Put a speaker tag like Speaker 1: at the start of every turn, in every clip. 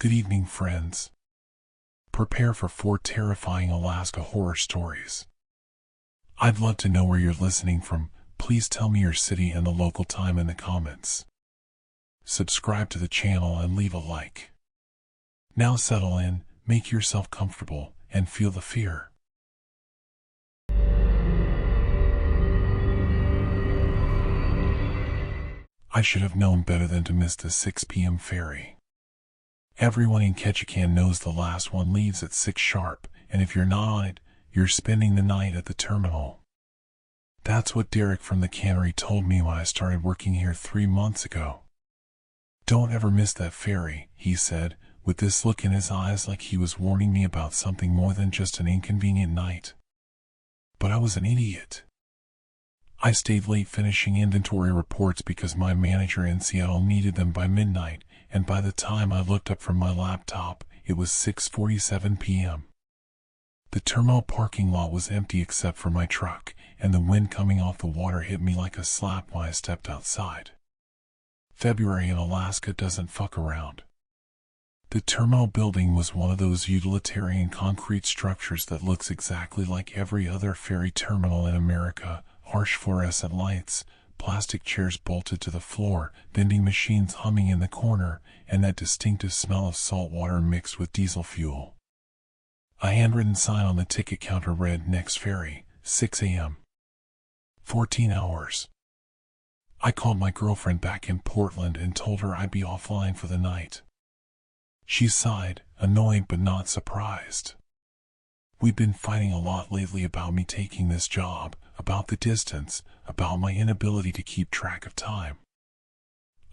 Speaker 1: Good evening, friends. Prepare for 4 terrifying Alaska horror stories. I'd love to know where you're listening from. Please tell me your city and the local time in the comments. Subscribe to the channel and leave a like. Now settle in, make yourself comfortable, and feel the fear. I should have known better than to miss the 6 p.m. ferry. Everyone in Ketchikan knows the last one leaves at 6 sharp, and if you're not on it, you're spending the night at the terminal. That's what Derek from the cannery told me when I started working here 3 months ago. Don't ever miss that ferry, he said, with this look in his eyes like he was warning me about something more than just an inconvenient night. But I was an idiot. I stayed late finishing inventory reports because my manager in Seattle needed them by midnight, and by the time I looked up from my laptop, it was 6:47 p.m. The terminal parking lot was empty except for my truck, and the wind coming off the water hit me like a slap when I stepped outside. February in Alaska doesn't fuck around. The terminal building was one of those utilitarian concrete structures that looks exactly like every other ferry terminal in America. Harsh fluorescent lights, plastic chairs bolted to the floor, vending machines humming in the corner, and that distinctive smell of salt water mixed with diesel fuel. A handwritten sign on the ticket counter read, "Next ferry, 6 a.m. 14 hours. I called my girlfriend back in Portland and told her I'd be offline for the night. She sighed, annoyed but not surprised. We've been fighting a lot lately about me taking this job, about the distance, about my inability to keep track of time.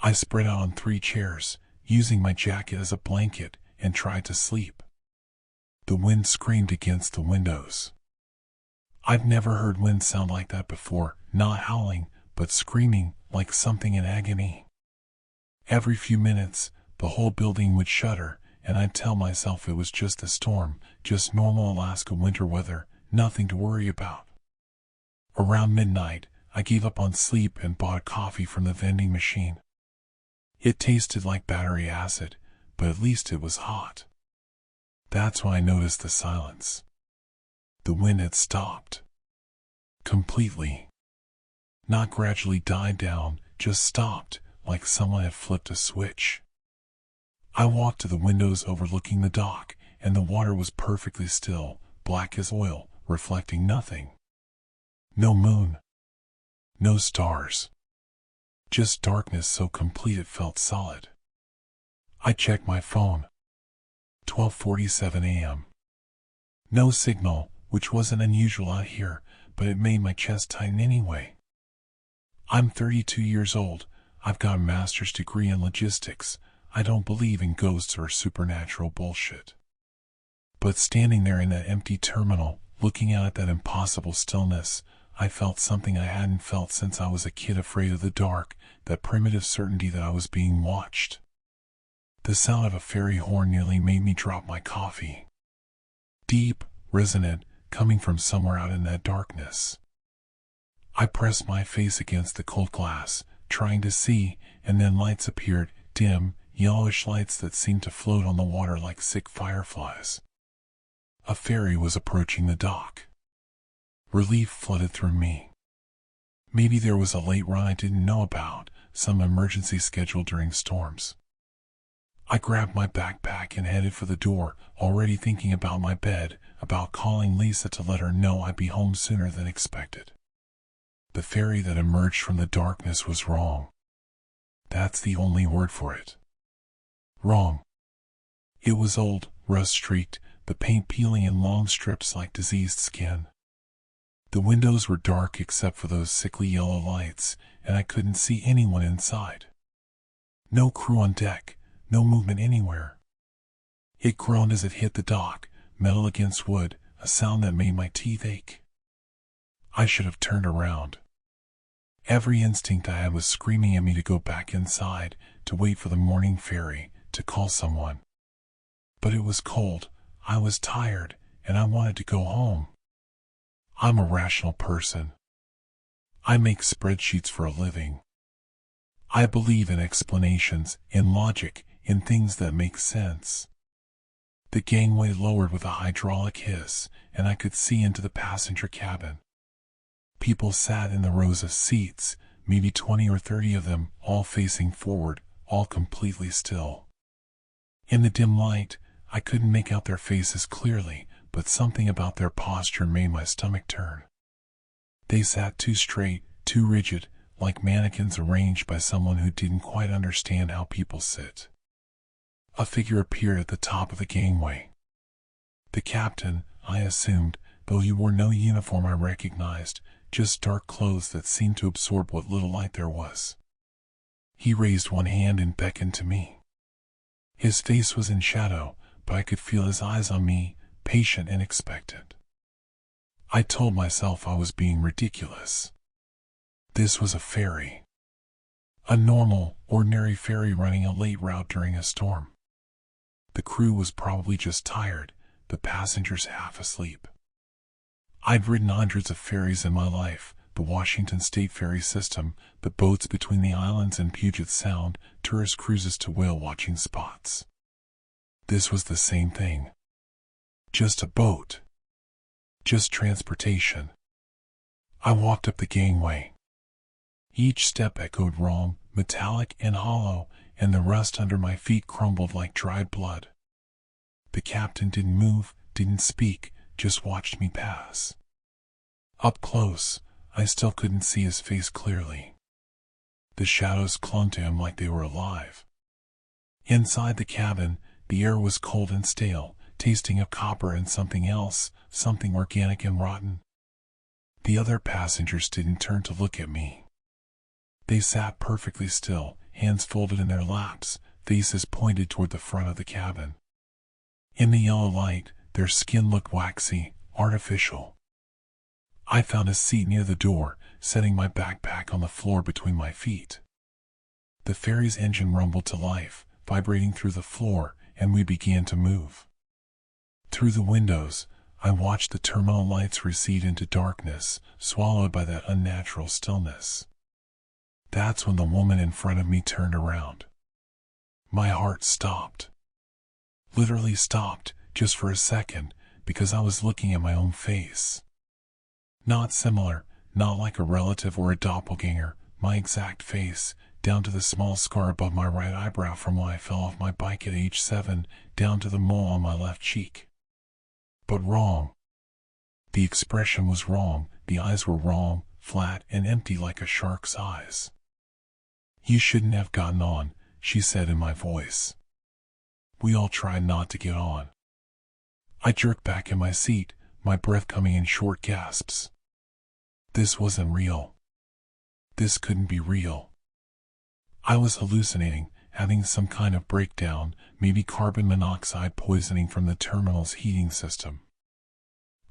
Speaker 1: I spread out on 3 chairs, using my jacket as a blanket, and tried to sleep. The wind screamed against the windows. I've never heard wind sound like that before, not howling, but screaming, like something in agony. Every few minutes, the whole building would shudder, and I'd tell myself it was just a storm, just normal Alaska winter weather, nothing to worry about. Around midnight, I gave up on sleep and bought coffee from the vending machine. It tasted like battery acid, but at least it was hot. That's when I noticed the silence. The wind had stopped. Completely. Not gradually died down, just stopped, like someone had flipped a switch. I walked to the windows overlooking the dock, and the water was perfectly still, black as oil, reflecting nothing. No moon. No stars. Just darkness so complete it felt solid. I checked my phone. 12:47 a.m. No signal, which wasn't unusual out here, but it made my chest tighten anyway. I'm 32 years old, I've got a master's degree in logistics, I don't believe in ghosts or supernatural bullshit. But standing there in that empty terminal, looking out at that impossible stillness, I felt something I hadn't felt since I was a kid, afraid of the dark, that primitive certainty that I was being watched. The sound of a ferry horn nearly made me drop my coffee. Deep, resonant, coming from somewhere out in that darkness. I pressed my face against the cold glass, trying to see, and then lights appeared, dim, yellowish lights that seemed to float on the water like sick fireflies. A ferry was approaching the dock. Relief flooded through me. Maybe there was a late run I didn't know about, some emergency scheduled during storms. I grabbed my backpack and headed for the door, already thinking about my bed, about calling Lisa to let her know I'd be home sooner than expected. The ferry that emerged from the darkness was wrong. That's the only word for it. Wrong. It was old, rust-streaked, the paint peeling in long strips like diseased skin. The windows were dark except for those sickly yellow lights, and I couldn't see anyone inside. No crew on deck, no movement anywhere. It groaned as it hit the dock, metal against wood, a sound that made my teeth ache. I should have turned around. Every instinct I had was screaming at me to go back inside, to wait for the morning ferry, to call someone. But it was cold, I was tired, and I wanted to go home. I'm a rational person. I make spreadsheets for a living. I believe in explanations, in logic, in things that make sense. The gangway lowered with a hydraulic hiss, and I could see into the passenger cabin. People sat in the rows of seats, maybe 20 or 30 of them, all facing forward, all completely still. In the dim light, I couldn't make out their faces clearly, but something about their posture made my stomach turn. They sat too straight, too rigid, like mannequins arranged by someone who didn't quite understand how people sit. A figure appeared at the top of the gangway. The captain, I assumed, though he wore no uniform I recognized, just dark clothes that seemed to absorb what little light there was. He raised one hand and beckoned to me. His face was in shadow, but I could feel his eyes on me, patient and expectant. I told myself I was being ridiculous. This was a ferry. A normal, ordinary ferry running a late route during a storm. The crew was probably just tired, the passengers half asleep. I'd ridden hundreds of ferries in my life, the Washington State ferry system, the boats between the islands and Puget Sound, tourist cruises to whale-watching spots. This was the same thing. Just a boat. Just transportation. I walked up the gangway. Each step echoed wrong, metallic and hollow, and the rust under my feet crumbled like dried blood. The captain didn't move, didn't speak, just watched me pass. Up close, I still couldn't see his face clearly. The shadows clung to him like they were alive. Inside the cabin, the air was cold and stale, tasting of copper and something else, something organic and rotten. The other passengers didn't turn to look at me. They sat perfectly still, hands folded in their laps, faces pointed toward the front of the cabin. In the yellow light, their skin looked waxy, artificial. I found a seat near the door, setting my backpack on the floor between my feet. The ferry's engine rumbled to life, vibrating through the floor, and we began to move. Through the windows, I watched the terminal lights recede into darkness, swallowed by that unnatural stillness. That's when the woman in front of me turned around. My heart stopped. Literally stopped, just for a second, because I was looking at my own face. Not similar, not like a relative or a doppelganger, my exact face, down to the small scar above my right eyebrow from when I fell off my bike at age 7, down to the mole on my left cheek. But wrong. The expression was wrong, the eyes were wrong, flat and empty like a shark's eyes. "You shouldn't have gotten on," she said in my voice. We all tried not to get on. I jerked back in my seat, my breath coming in short gasps. This wasn't real. This couldn't be real. I was hallucinating, having some kind of breakdown, maybe carbon monoxide poisoning from the terminal's heating system.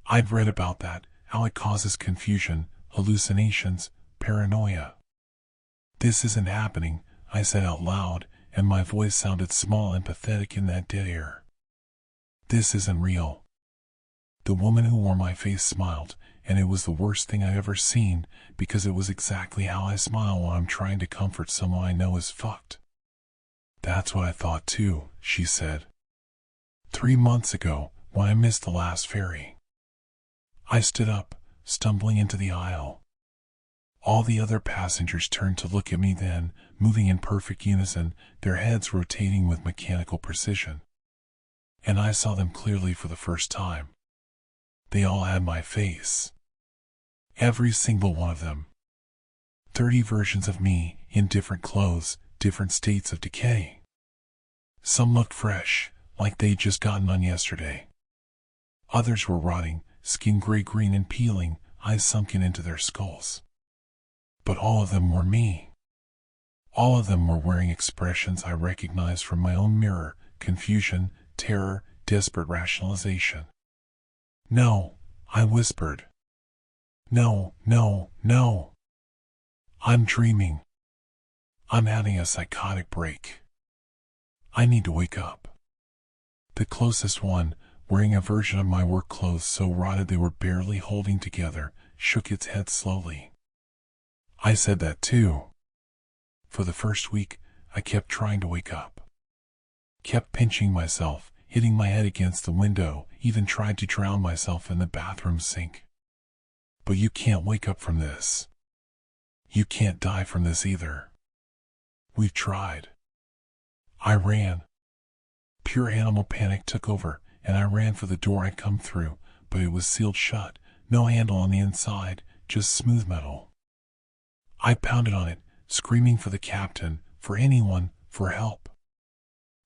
Speaker 1: I'd read about that, how it causes confusion, hallucinations, paranoia. "This isn't happening," I said out loud, and my voice sounded small and pathetic in that dead air. "This isn't real." The woman who wore my face smiled, and it was the worst thing I'd ever seen, because it was exactly how I smile when I'm trying to comfort someone I know is fucked. "That's what I thought too," she said. 3 months ago, when I missed the last ferry. I stood up, stumbling into the aisle. All the other passengers turned to look at me then, moving in perfect unison, their heads rotating with mechanical precision. And I saw them clearly for the first time. They all had my face. Every single one of them. 30 versions of me, in different clothes, different states of decay. Some looked fresh, like they'd just gotten on yesterday. Others were rotting, skin gray-green and peeling, eyes sunken into their skulls. But all of them were me. All of them were wearing expressions I recognized from my own mirror: confusion, terror, desperate rationalization. "No," I whispered. "No, no, no. I'm dreaming. I'm having a psychotic break. I need to wake up." The closest one, wearing a version of my work clothes so rotted they were barely holding together, shook its head slowly. I said that too. For the first week, I kept trying to wake up. Kept pinching myself, hitting my head against the window, even tried to drown myself in the bathroom sink. But you can't wake up from this. You can't die from this either. We've tried. I ran. Pure animal panic took over, and I ran for the door I'd come through, but it was sealed shut, no handle on the inside, just smooth metal. I pounded on it, screaming for the captain, for anyone, for help.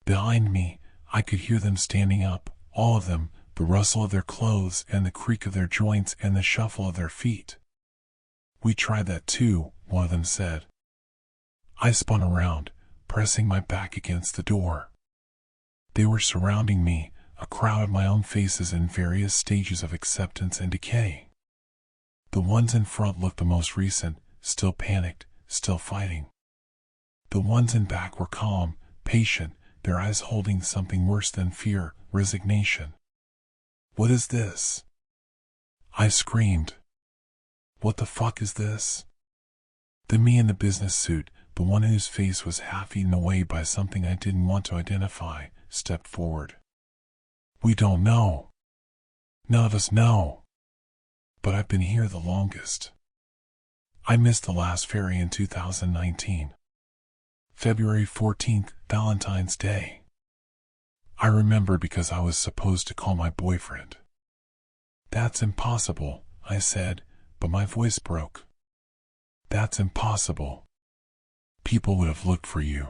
Speaker 1: Behind me, I could hear them standing up, all of them, the rustle of their clothes and the creak of their joints and the shuffle of their feet. We tried that too, one of them said. I spun around, pressing my back against the door. They were surrounding me, a crowd of my own faces in various stages of acceptance and decay. The ones in front looked the most recent, still panicked, still fighting. The ones in back were calm, patient, their eyes holding something worse than fear, resignation. What is this? I screamed. What the fuck is this? The me in the business suit, the one whose face was half eaten away by something I didn't want to identify, stepped forward. We don't know. None of us know. But I've been here the longest. I missed the last ferry in 2019. February 14th, Valentine's Day. I remember because I was supposed to call my boyfriend. That's impossible, I said, but my voice broke. That's impossible. People would have looked for you.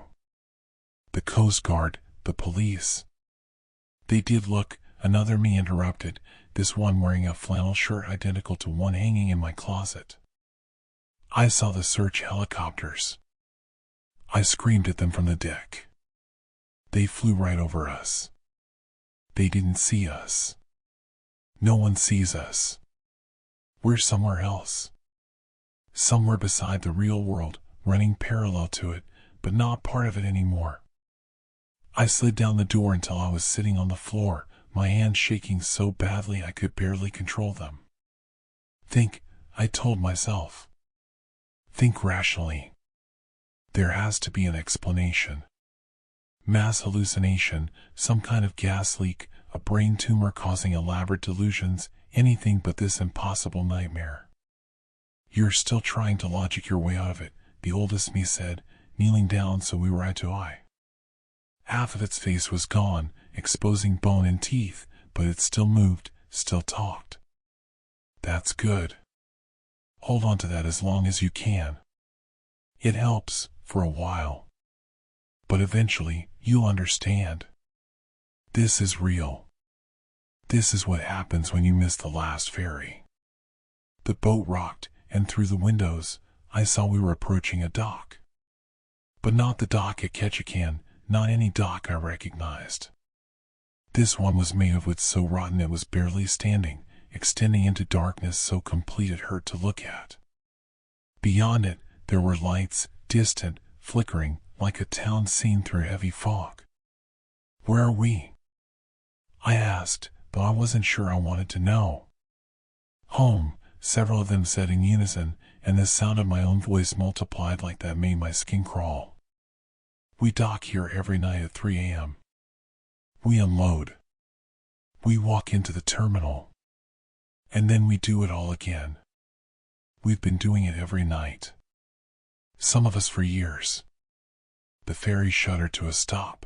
Speaker 1: The Coast Guard, the police. They did look, another me interrupted, this one wearing a flannel shirt identical to one hanging in my closet. I saw the search helicopters. I screamed at them from the deck. They flew right over us. They didn't see us. No one sees us. We're somewhere else. Somewhere beside the real world, running parallel to it, but not part of it anymore. I slid down the door until I was sitting on the floor, my hands shaking so badly I could barely control them. Think, I told myself. Think rationally. There has to be an explanation. Mass hallucination, some kind of gas leak, a brain tumor causing elaborate delusions, anything but this impossible nightmare. You're still trying to logic your way out of it, the oldest me said, kneeling down so we were eye to eye. Half of its face was gone, exposing bone and teeth, but it still moved, still talked. That's good. Hold on to that as long as you can. It helps, for a while. But eventually, you'll understand. This is real. This is what happens when you miss the last ferry. The boat rocked, and through the windows, I saw we were approaching a dock. But not the dock at Ketchikan, not any dock I recognized. This one was made of wood so rotten it was barely standing, extending into darkness so complete it hurt to look at. Beyond it, there were lights, distant, flickering, like a town seen through heavy fog. Where are we? I asked, though I wasn't sure I wanted to know. Home, several of them said in unison, and the sound of my own voice multiplied like that made my skin crawl. We dock here every night at 3 a.m. We unload. We walk into the terminal. And then we do it all again. We've been doing it every night. Some of us for years. The ferry shuddered to a stop.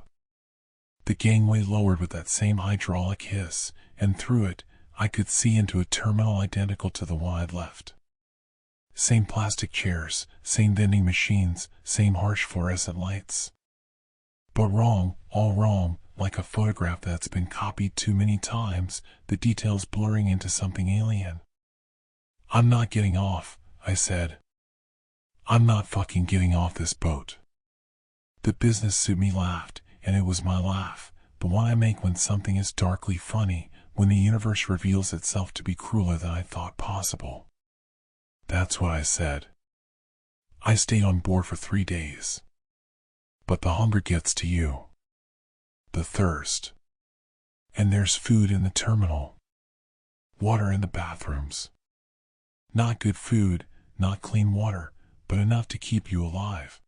Speaker 1: The gangway lowered with that same hydraulic hiss, and through it, I could see into a terminal identical to the one I'd left. Same plastic chairs, same vending machines, same harsh fluorescent lights. But wrong, all wrong, like a photograph that's been copied too many times, the details blurring into something alien. I'm not getting off, I said. I'm not fucking getting off this boat. The business suit me laughed, and it was my laugh, the one I make when something is darkly funny, when the universe reveals itself to be crueler than I thought possible. That's what I said. I stayed on board for 3 days. But the hunger gets to you. The thirst. And there's food in the terminal. Water in the bathrooms. Not good food, not clean water, but enough to keep you alive.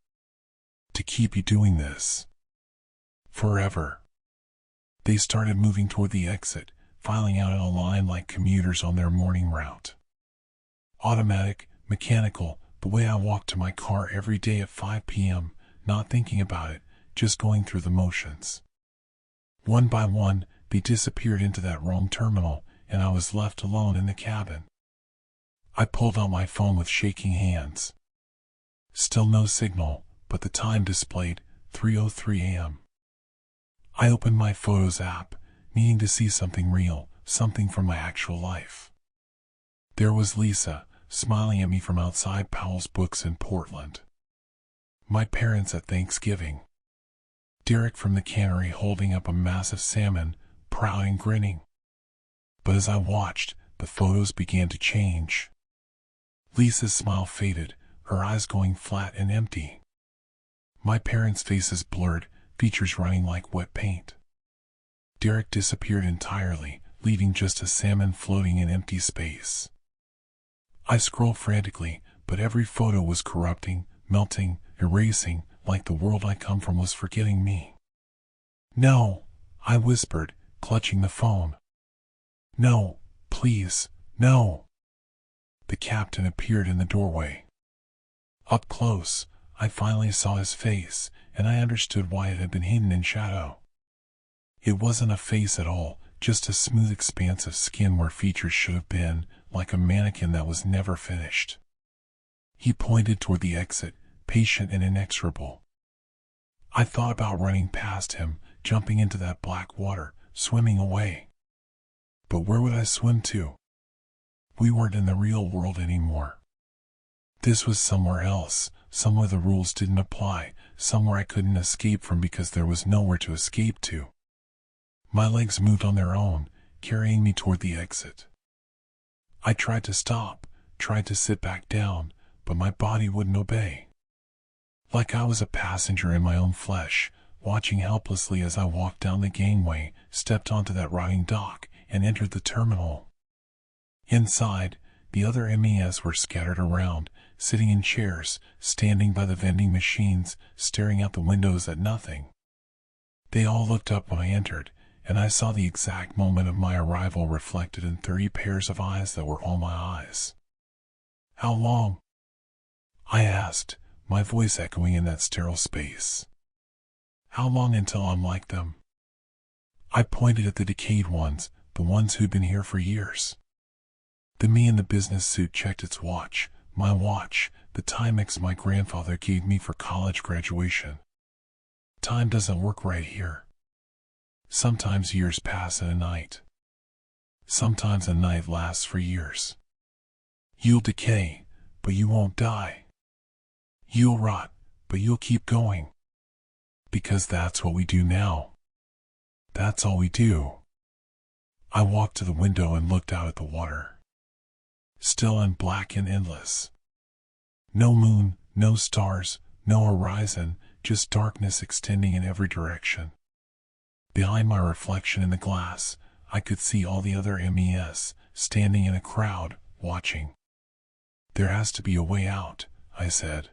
Speaker 1: To keep you doing this. Forever. They started moving toward the exit, filing out in a line like commuters on their morning route. Automatic, mechanical, the way I walked to my car every day at 5 p.m., not thinking about it, just going through the motions. One by one, they disappeared into that wrong terminal, and I was left alone in the cabin. I pulled out my phone with shaking hands. Still no signal, but the time displayed 3:03 a.m. I opened my Photos app, needing to see something real, something from my actual life. There was Lisa, smiling at me from outside Powell's Books in Portland. My parents at Thanksgiving. Derek from the cannery holding up a massive salmon, proud and grinning. But as I watched, the photos began to change. Lisa's smile faded, her eyes going flat and empty. My parents' faces blurred, features running like wet paint. Derek disappeared entirely, leaving just a salmon floating in empty space. I scrolled frantically, but every photo was corrupting, melting, erasing, like the world I come from was forgetting me. "No," I whispered, clutching the phone. "No, please, no." The captain appeared in the doorway. Up close, I finally saw his face, and I understood why it had been hidden in shadow. It wasn't a face at all, just a smooth expanse of skin where features should have been, like a mannequin that was never finished. He pointed toward the exit, patient and inexorable. I thought about running past him, jumping into that black water, swimming away. But where would I swim to? We weren't in the real world anymore. This was somewhere else, somewhere the rules didn't apply, somewhere I couldn't escape from because there was nowhere to escape to. My legs moved on their own, carrying me toward the exit. I tried to stop, tried to sit back down, but my body wouldn't obey. Like I was a passenger in my own flesh, watching helplessly as I walked down the gangway, stepped onto that rotting dock, and entered the terminal. Inside, the other MES were scattered around, sitting in chairs, standing by the vending machines, staring out the windows at nothing. They all looked up when I entered, and I saw the exact moment of my arrival reflected in 30 pairs of eyes that were all my eyes. "How long?" I asked, my voice echoing in that sterile space. "How long until I'm like them?" I pointed at the decayed ones, the ones who'd been here for years. The me in the business suit checked its watch, my watch, the Timex my grandfather gave me for college graduation. Time doesn't work right here. Sometimes years pass in a night. Sometimes a night lasts for years. You'll decay, but you won't die. You'll rot, but you'll keep going. Because that's what we do now. That's all we do. I walked to the window and looked out at the water. Still and black and endless. No moon, no stars, no horizon, just darkness extending in every direction. Behind my reflection in the glass, I could see all the other MES, standing in a crowd, watching. "There has to be a way out," I said.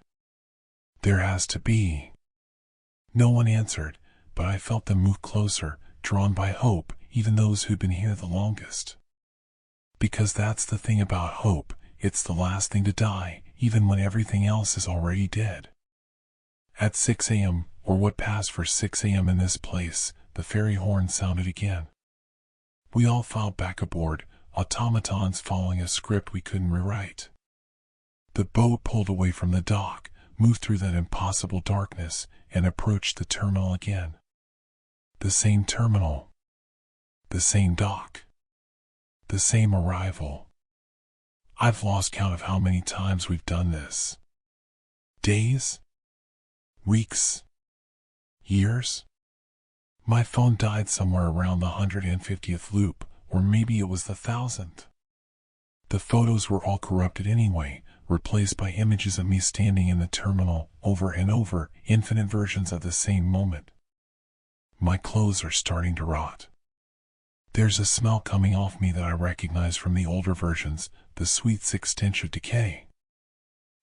Speaker 1: "There has to be." No one answered, but I felt them move closer, drawn by hope, even those who'd been here the longest. Because that's the thing about hope, it's the last thing to die, even when everything else is already dead. At 6 a.m., or what passed for 6 a.m. in this place, the ferry horn sounded again. We all filed back aboard, automatons following a script we couldn't rewrite. The boat pulled away from the dock, moved through that impossible darkness, and approached the terminal again. The same terminal. The same dock. The same arrival. I've lost count of how many times we've done this. Days? Weeks? Years? My phone died somewhere around the 150th loop, or maybe it was the 1000th. The photos were all corrupted anyway, replaced by images of me standing in the terminal, over and over, infinite versions of the same moment. My clothes are starting to rot. There's a smell coming off me that I recognize from the older versions, the sweet sixth stench of decay.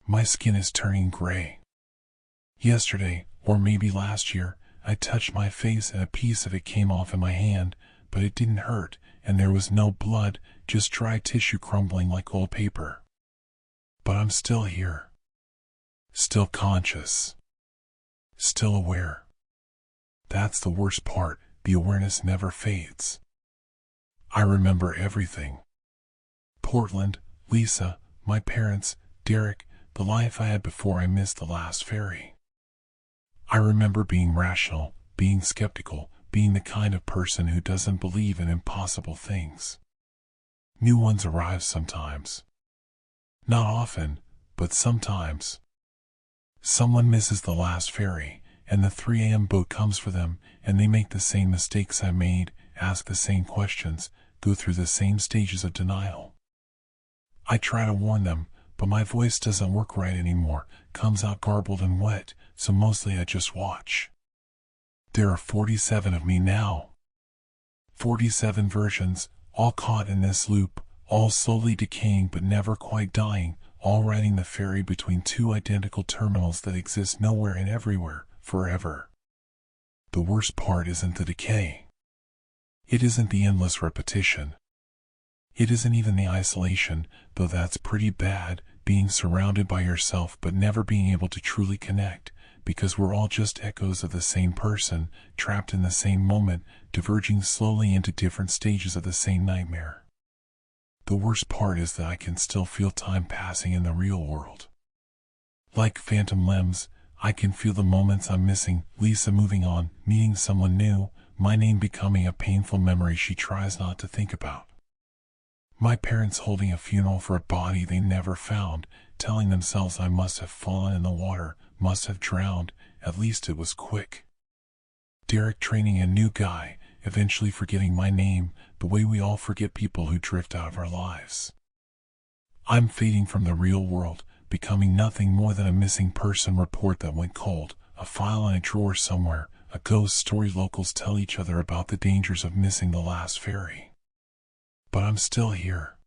Speaker 1: My skin is turning gray. Yesterday, or maybe last year, I touched my face and a piece of it came off in my hand, but it didn't hurt, and there was no blood, just dry tissue crumbling like old paper. But I'm still here. Still conscious. Still aware. That's the worst part, the awareness never fades. I remember everything. Portland, Lisa, my parents, Derek, the life I had before I missed the last ferry. I remember being rational, being skeptical, being the kind of person who doesn't believe in impossible things. New ones arrive sometimes. Not often, but sometimes. Someone misses the last ferry, and the 3 a.m. boat comes for them, and they make the same mistakes I made, ask the same questions, go through the same stages of denial. I try to warn them, but my voice doesn't work right anymore, comes out garbled and wet, so mostly I just watch. There are 47 of me now. 47 versions, all caught in this loop, all slowly decaying but never quite dying, all riding the ferry between 2 identical terminals that exist nowhere and everywhere, forever. The worst part isn't the decay. It isn't the endless repetition. It isn't even the isolation, though that's pretty bad, being surrounded by yourself but never being able to truly connect, because we're all just echoes of the same person, trapped in the same moment, diverging slowly into different stages of the same nightmare. The worst part is that I can still feel time passing in the real world. Like phantom limbs, I can feel the moments I'm missing, Lisa moving on, meeting someone new, my name becoming a painful memory she tries not to think about. My parents holding a funeral for a body they never found, telling themselves I must have fallen in the water, must have drowned, at least it was quick. Derek training a new guy, eventually forgetting my name, the way we all forget people who drift out of our lives. I'm fading from the real world, becoming nothing more than a missing person report that went cold, a file in a drawer somewhere, a ghost story locals tell each other about the dangers of missing the last ferry. But I'm still here.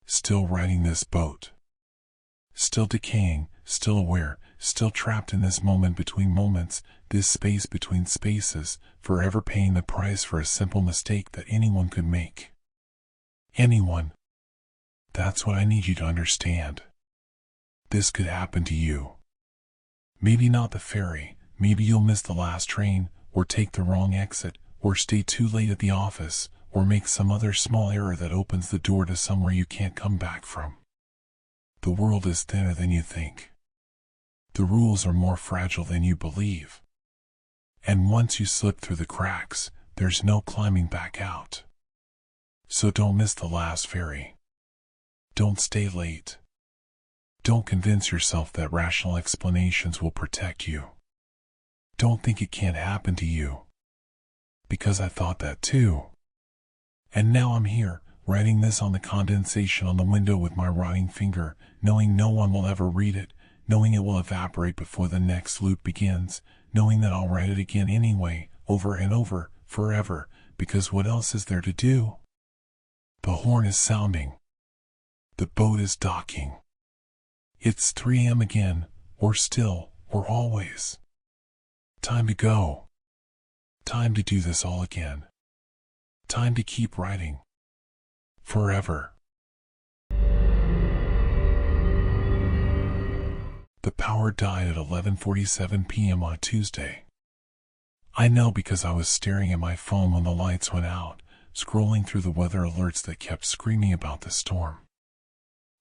Speaker 1: Still riding this boat. Still decaying, still aware, still trapped in this moment between moments, this space between spaces, forever paying the price for a simple mistake that anyone could make. Anyone. That's what I need you to understand. This could happen to you. Maybe not the ferry, maybe you'll miss the last train, or take the wrong exit, or stay too late at the office, or make some other small error that opens the door to somewhere you can't come back from. The world is thinner than you think. The rules are more fragile than you believe. And once you slip through the cracks, there's no climbing back out. So don't miss the last ferry. Don't stay late. Don't convince yourself that rational explanations will protect you. Don't think it can't happen to you. Because I thought that too. And now I'm here, writing this on the condensation on the window with my rotting finger, knowing no one will ever read it, knowing it will evaporate before the next loop begins, knowing that I'll write it again anyway, over and over, forever, because what else is there to do? The horn is sounding. The boat is docking. It's 3 a.m. again, or still, or always. Time to go. Time to do this all again. Time to keep writing. Forever. The power died at 11:47 p.m. on Tuesday. I know because I was staring at my phone when the lights went out, scrolling through the weather alerts that kept screaming about the storm.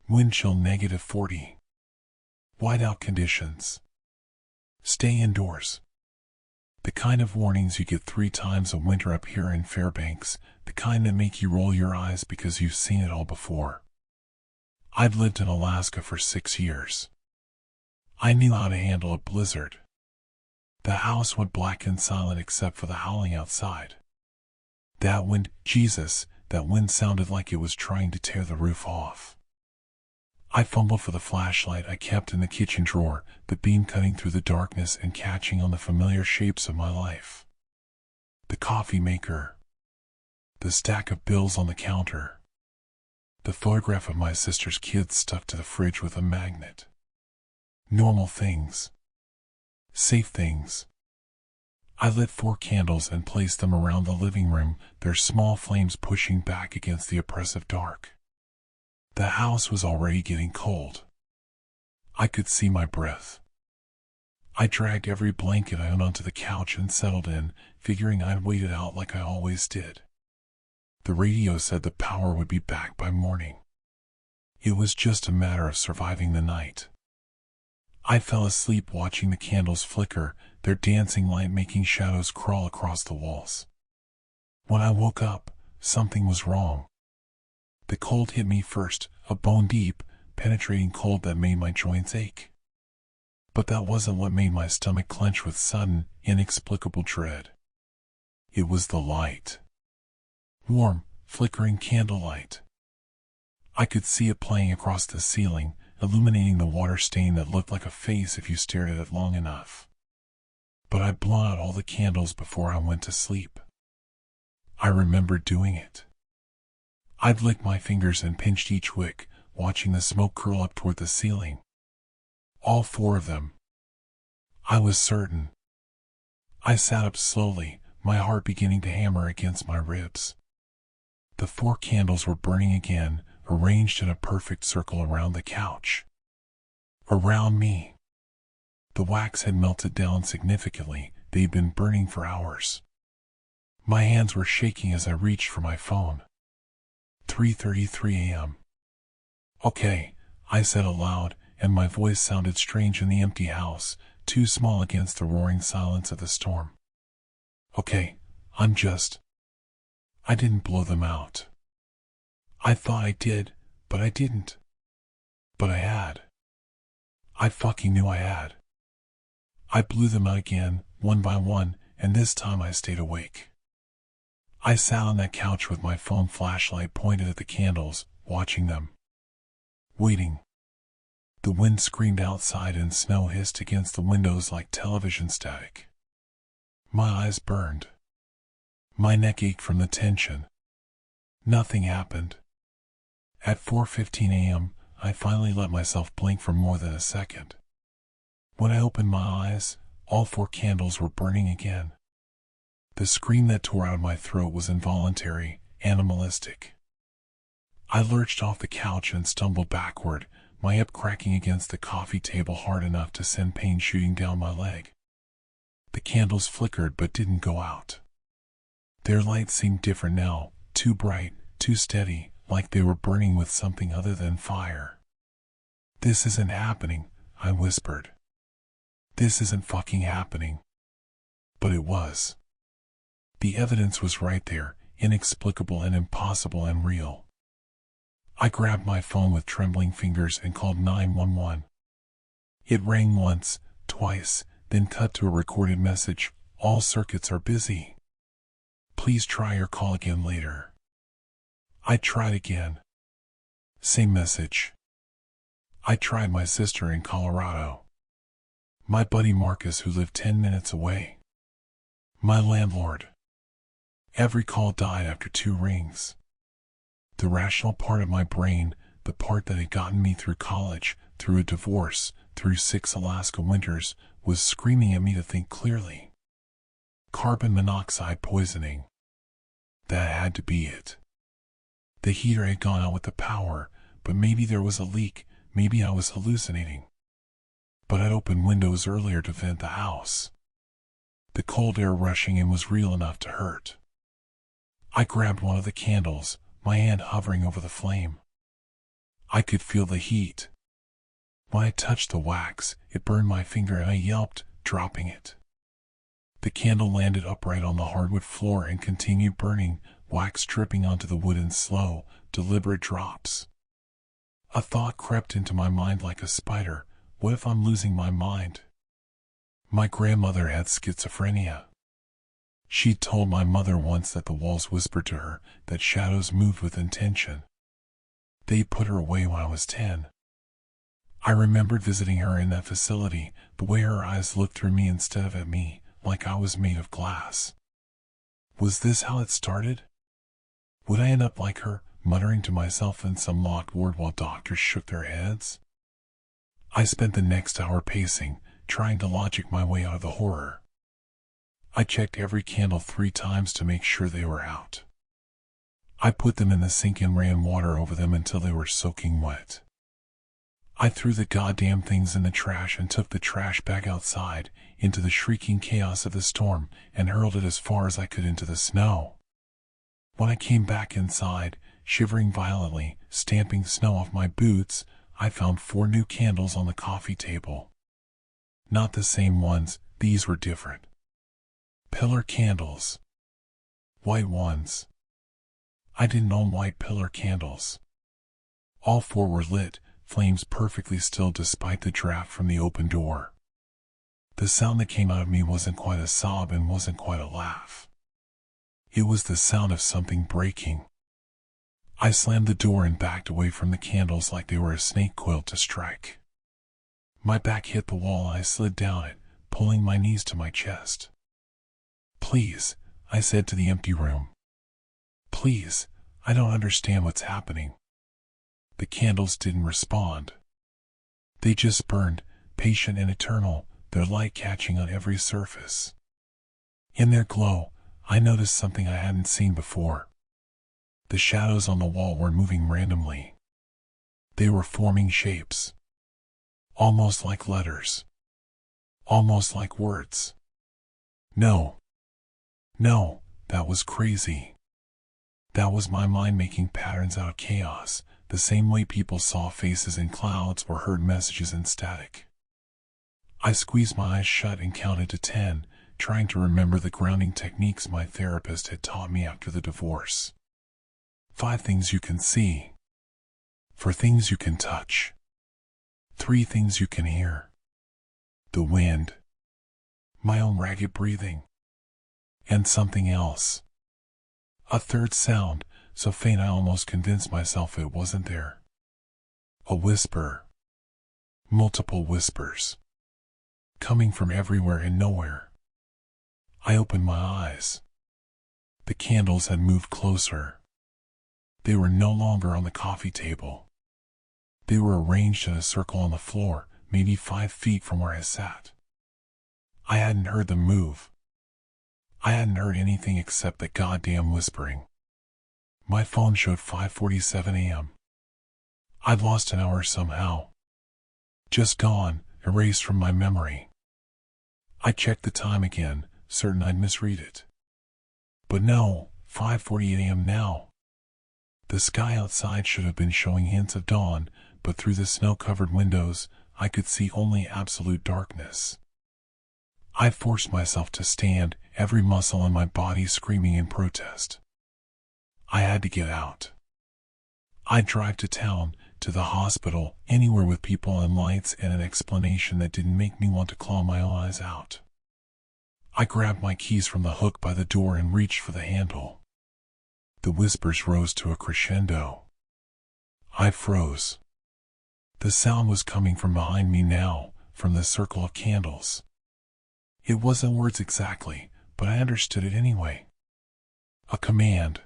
Speaker 1: Wind chill -40. Whiteout conditions. Stay indoors. The kind of warnings you get 3 times a winter up here in Fairbanks, the kind that make you roll your eyes because you've seen it all before. I'd lived in Alaska for 6 years. I knew how to handle a blizzard. The house went black and silent except for the howling outside. That wind, Jesus, that wind sounded like it was trying to tear the roof off. I fumbled for the flashlight I kept in the kitchen drawer, the beam cutting through the darkness and catching on the familiar shapes of my life. The coffee maker. The stack of bills on the counter. The photograph of my sister's kids stuck to the fridge with a magnet. Normal things. Safe things. I lit 4 candles and placed them around the living room, their small flames pushing back against the oppressive dark. The house was already getting cold. I could see my breath. I dragged every blanket I owned onto the couch and settled in, figuring I'd wait it out like I always did. The radio said the power would be back by morning. It was just a matter of surviving the night. I fell asleep watching the candles flicker, their dancing light making shadows crawl across the walls. When I woke up, something was wrong. The cold hit me first, a bone-deep, penetrating cold that made my joints ache. But that wasn't what made my stomach clench with sudden, inexplicable dread. It was the light. Warm, flickering candlelight. I could see it playing across the ceiling, illuminating the water stain that looked like a face if you stared at it long enough. But I'd blown out all the candles before I went to sleep. I remembered doing it. I'd licked my fingers and pinched each wick, watching the smoke curl up toward the ceiling. All 4 of them. I was certain. I sat up slowly, my heart beginning to hammer against my ribs. The 4 candles were burning again, arranged in a perfect circle around the couch. Around me. The wax had melted down significantly, they'd been burning for hours. My hands were shaking as I reached for my phone. 3:33 a.m. Okay, I said aloud, and my voice sounded strange in the empty house, too small against the roaring silence of the storm. Okay, I didn't blow them out. I thought I did, but I didn't. But I had. I fucking knew I had. I blew them out again, one by one, and this time I stayed awake. I sat on that couch with my phone flashlight pointed at the candles, watching them. Waiting. The wind screamed outside and snow hissed against the windows like television static. My eyes burned. My neck ached from the tension. Nothing happened. At 4:15 a.m., I finally let myself blink for more than a second. When I opened my eyes, all 4 candles were burning again. The scream that tore out of my throat was involuntary, animalistic. I lurched off the couch and stumbled backward, my hip cracking against the coffee table hard enough to send pain shooting down my leg. The candles flickered but didn't go out. Their light seemed different now, too bright, too steady, like they were burning with something other than fire. This isn't happening, I whispered. This isn't fucking happening. But it was. The evidence was right there, inexplicable and impossible and real. I grabbed my phone with trembling fingers and called 911. It rang once, twice, then cut to a recorded message, "All circuits are busy. Please try your call again later." I tried again. Same message. I tried my sister in Colorado. My buddy Marcus who lived 10 minutes away. My landlord. Every call died after 2 rings. The rational part of my brain, the part that had gotten me through college, through a divorce, through 6 Alaska winters, was screaming at me to think clearly. Carbon monoxide poisoning. That had to be it. The heater had gone out with the power, but maybe there was a leak, maybe I was hallucinating. But I'd opened windows earlier to vent the house. The cold air rushing in was real enough to hurt. I grabbed one of the candles, my hand hovering over the flame. I could feel the heat. When I touched the wax, it burned my finger and I yelped, dropping it. The candle landed upright on the hardwood floor and continued burning, wax dripping onto the wood in slow, deliberate drops. A thought crept into my mind like a spider. What if I'm losing my mind? My grandmother had schizophrenia. She'd told my mother once that the walls whispered to her, that shadows moved with intention. They put her away when I was 10. I remembered visiting her in that facility, the way her eyes looked through me instead of at me, like I was made of glass. Was this how it started? Would I end up like her, muttering to myself in some locked ward while doctors shook their heads? I spent the next hour pacing, trying to logic my way out of the horror. I checked every candle 3 times to make sure they were out. I put them in the sink and ran water over them until they were soaking wet. I threw the goddamn things in the trash and took the trash bag outside into the shrieking chaos of the storm and hurled it as far as I could into the snow. When I came back inside, shivering violently, stamping snow off my boots, I found 4 new candles on the coffee table. Not the same ones, these were different. Pillar candles. White ones. I didn't own white pillar candles. All 4 were lit, flames perfectly still despite the draft from the open door. The sound that came out of me wasn't quite a sob and wasn't quite a laugh. It was the sound of something breaking. I slammed the door and backed away from the candles like they were a snake coiled to strike. My back hit the wall and I slid down it, pulling my knees to my chest. "Please," I said to the empty room. "Please, I don't understand what's happening." The candles didn't respond. They just burned, patient and eternal, their light catching on every surface. In their glow, I noticed something I hadn't seen before. The shadows on the wall were moving randomly. They were forming shapes. Almost like letters. Almost like words. No, that was crazy. That was my mind making patterns out of chaos, the same way people saw faces in clouds or heard messages in static. I squeezed my eyes shut and counted to 10, trying to remember the grounding techniques my therapist had taught me after the divorce. 5 things you can see. 4 things you can touch. 3 things you can hear. The wind. My own ragged breathing. And something else. A 3rd sound, so faint I almost convinced myself it wasn't there. A whisper. Multiple whispers. Coming from everywhere and nowhere. I opened my eyes. The candles had moved closer. They were no longer on the coffee table. They were arranged in a circle on the floor, maybe 5 feet from where I sat. I hadn't heard them move. I hadn't heard anything except the goddamn whispering. My phone showed 5:47 a.m. I'd lost an hour somehow. Just gone, erased from my memory. I checked the time again, certain I'd misread it. But no, 5:48 a.m. now. The sky outside should have been showing hints of dawn, but through the snow-covered windows, I could see only absolute darkness. I forced myself to stand, every muscle in my body screaming in protest. I had to get out. I'd drive to town, to the hospital, anywhere with people and lights and an explanation that didn't make me want to claw my eyes out. I grabbed my keys from the hook by the door and reached for the handle. The whispers rose to a crescendo. I froze. The sound was coming from behind me now, from the circle of candles. It wasn't words exactly, but I understood it anyway. A command.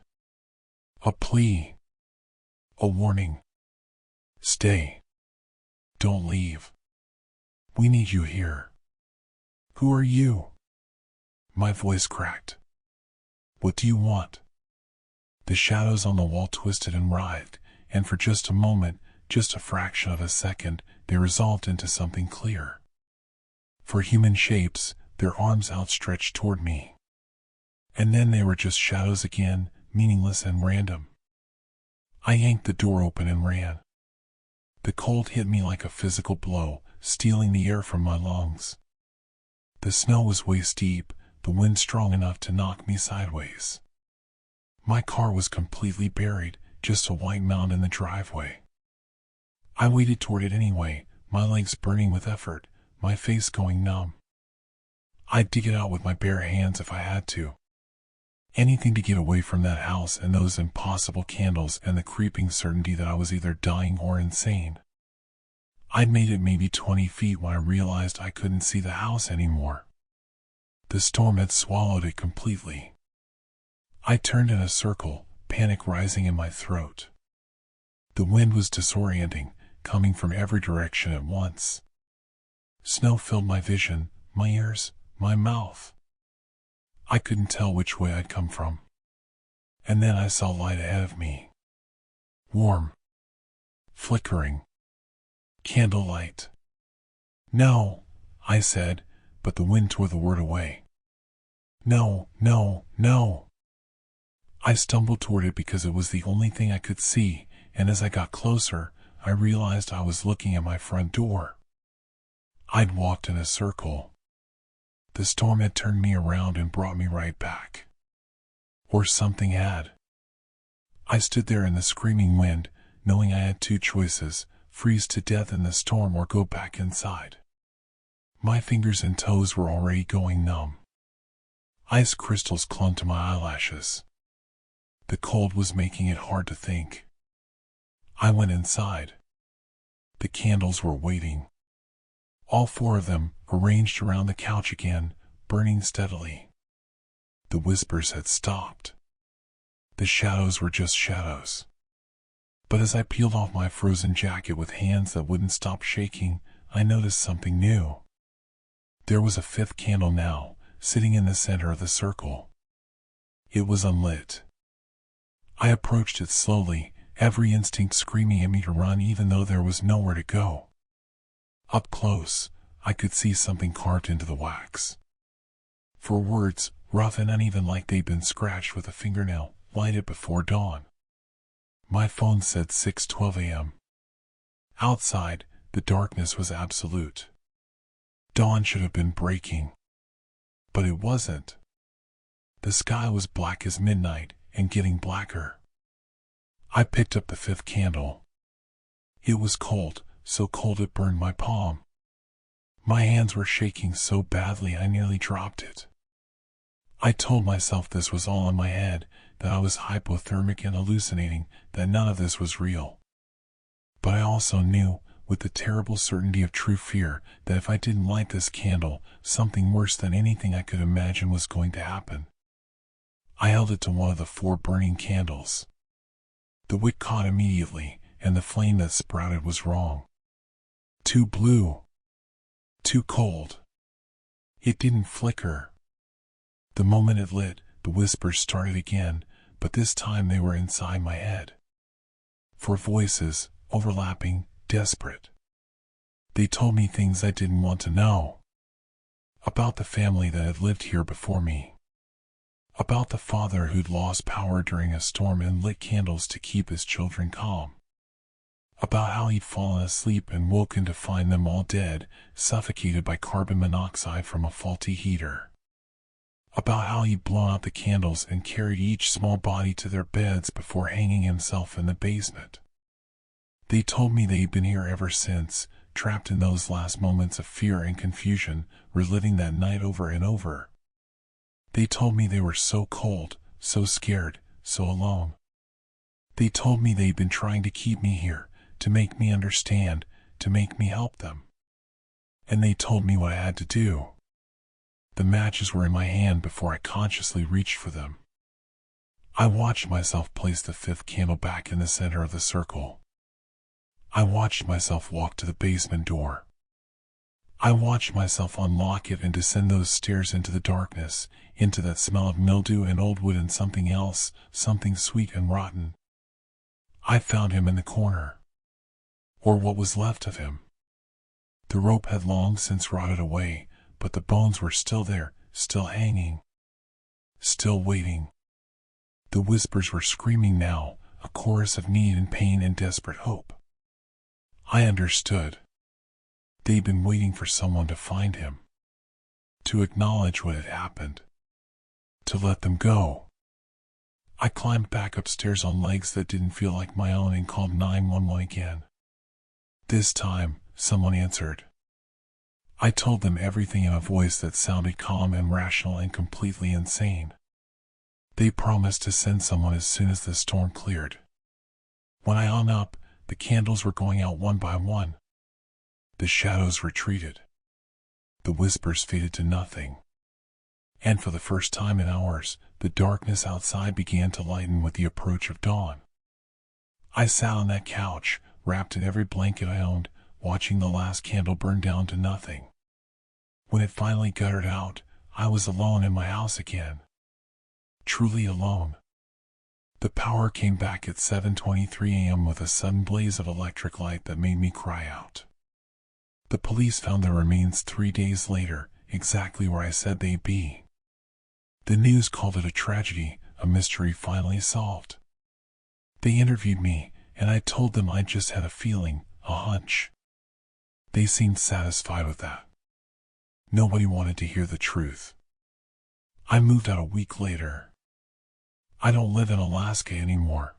Speaker 1: A plea. A warning. Stay. Don't leave. We need you here. Who are you? My voice cracked. What do you want? The shadows on the wall twisted and writhed, and for just a moment, just a fraction of a second, they resolved into something clear. For human shapes, their arms outstretched toward me. And then they were just shadows again, meaningless and random. I yanked the door open and ran. The cold hit me like a physical blow, stealing the air from my lungs. The snow was waist deep, the wind strong enough to knock me sideways. My car was completely buried, just a white mound in the driveway. I waded toward it anyway, my legs burning with effort, my face going numb. I'd dig it out with my bare hands if I had to. Anything to get away from that house and those impossible candles and the creeping certainty that I was either dying or insane. I'd made it maybe 20 feet when I realized I couldn't see the house anymore. The storm had swallowed it completely. I turned in a circle, panic rising in my throat. The wind was disorienting, coming from every direction at once. Snow filled my vision, my ears, my mouth. I couldn't tell which way I'd come from. And then I saw light ahead of me. Warm. Flickering. Candlelight. No, I said, but the wind tore the word away. No, no, no. I stumbled toward it because it was the only thing I could see, and as I got closer, I realized I was looking at my front door. I'd walked in a circle. The storm had turned me around and brought me right back. Or something had. I stood there in the screaming wind, knowing I had two choices: freeze to death in the storm or go back inside. My fingers and toes were already going numb. Ice crystals clung to my eyelashes. The cold was making it hard to think. I went inside. The candles were waiting. All four of them, arranged around the couch again, burning steadily. The whispers had stopped. The shadows were just shadows. But as I peeled off my frozen jacket with hands that wouldn't stop shaking, I noticed something new. There was a fifth candle now, sitting in the center of the circle. It was unlit. I approached it slowly, every instinct screaming at me to run even though there was nowhere to go. Up close, I could see something carved into the wax. Four words, rough and uneven like they'd been scratched with a fingernail, lighted before dawn. My phone said 6:12 a.m. Outside, the darkness was absolute. Dawn should have been breaking. But it wasn't. The sky was black as midnight, and getting blacker. I picked up the fifth candle. It was cold, so cold it burned my palm. My hands were shaking so badly I nearly dropped it. I told myself this was all in my head, that I was hypothermic and hallucinating, that none of this was real. But I also knew, with the terrible certainty of true fear, that if I didn't light this candle, something worse than anything I could imagine was going to happen. I held it to one of the four burning candles. The wick caught immediately, and the flame that sprouted was wrong. Too blue. Too cold. It didn't flicker. The moment it lit, the whispers started again, but this time they were inside my head. Four voices, overlapping, desperate. They told me things I didn't want to know. About the family that had lived here before me. About the father who'd lost power during a storm and lit candles to keep his children calm. About how he'd fallen asleep and woken to find them all dead, suffocated by carbon monoxide from a faulty heater. About how he'd blown out the candles and carried each small body to their beds before hanging himself in the basement. They told me they'd been here ever since, trapped in those last moments of fear and confusion, reliving that night over and over. They told me they were so cold, so scared, so alone. They told me they'd been trying to keep me here, to make me understand, to make me help them. And they told me what I had to do. The matches were in my hand before I consciously reached for them. I watched myself place the fifth candle back in the center of the circle. I watched myself walk to the basement door. I watched myself unlock it and descend those stairs into the darkness, into that smell of mildew and old wood and something else, something sweet and rotten. I found him in the corner. Or what was left of him. The rope had long since rotted away, but the bones were still there, still hanging. Still waiting. The whispers were screaming now, a chorus of need and pain and desperate hope. I understood. They'd been waiting for someone to find him. To acknowledge what had happened. To let them go. I climbed back upstairs on legs that didn't feel like my own and called 911 again. This time, someone answered. I told them everything in a voice that sounded calm and rational and completely insane. They promised to send someone as soon as the storm cleared. When I hung up, the candles were going out one by one. The shadows retreated. The whispers faded to nothing. And for the first time in hours, the darkness outside began to lighten with the approach of dawn. I sat on that couch, wrapped in every blanket I owned, watching the last candle burn down to nothing. When it finally guttered out, I was alone in my house again. Truly alone. The power came back at 7:23 a.m. with a sudden blaze of electric light that made me cry out. The police found the remains 3 days later, exactly where I said they'd be. The news called it a tragedy, a mystery finally solved. They interviewed me, and I told them I just had a feeling, a hunch. They seemed satisfied with that. Nobody wanted to hear the truth. I moved out a week later. I don't live in Alaska anymore.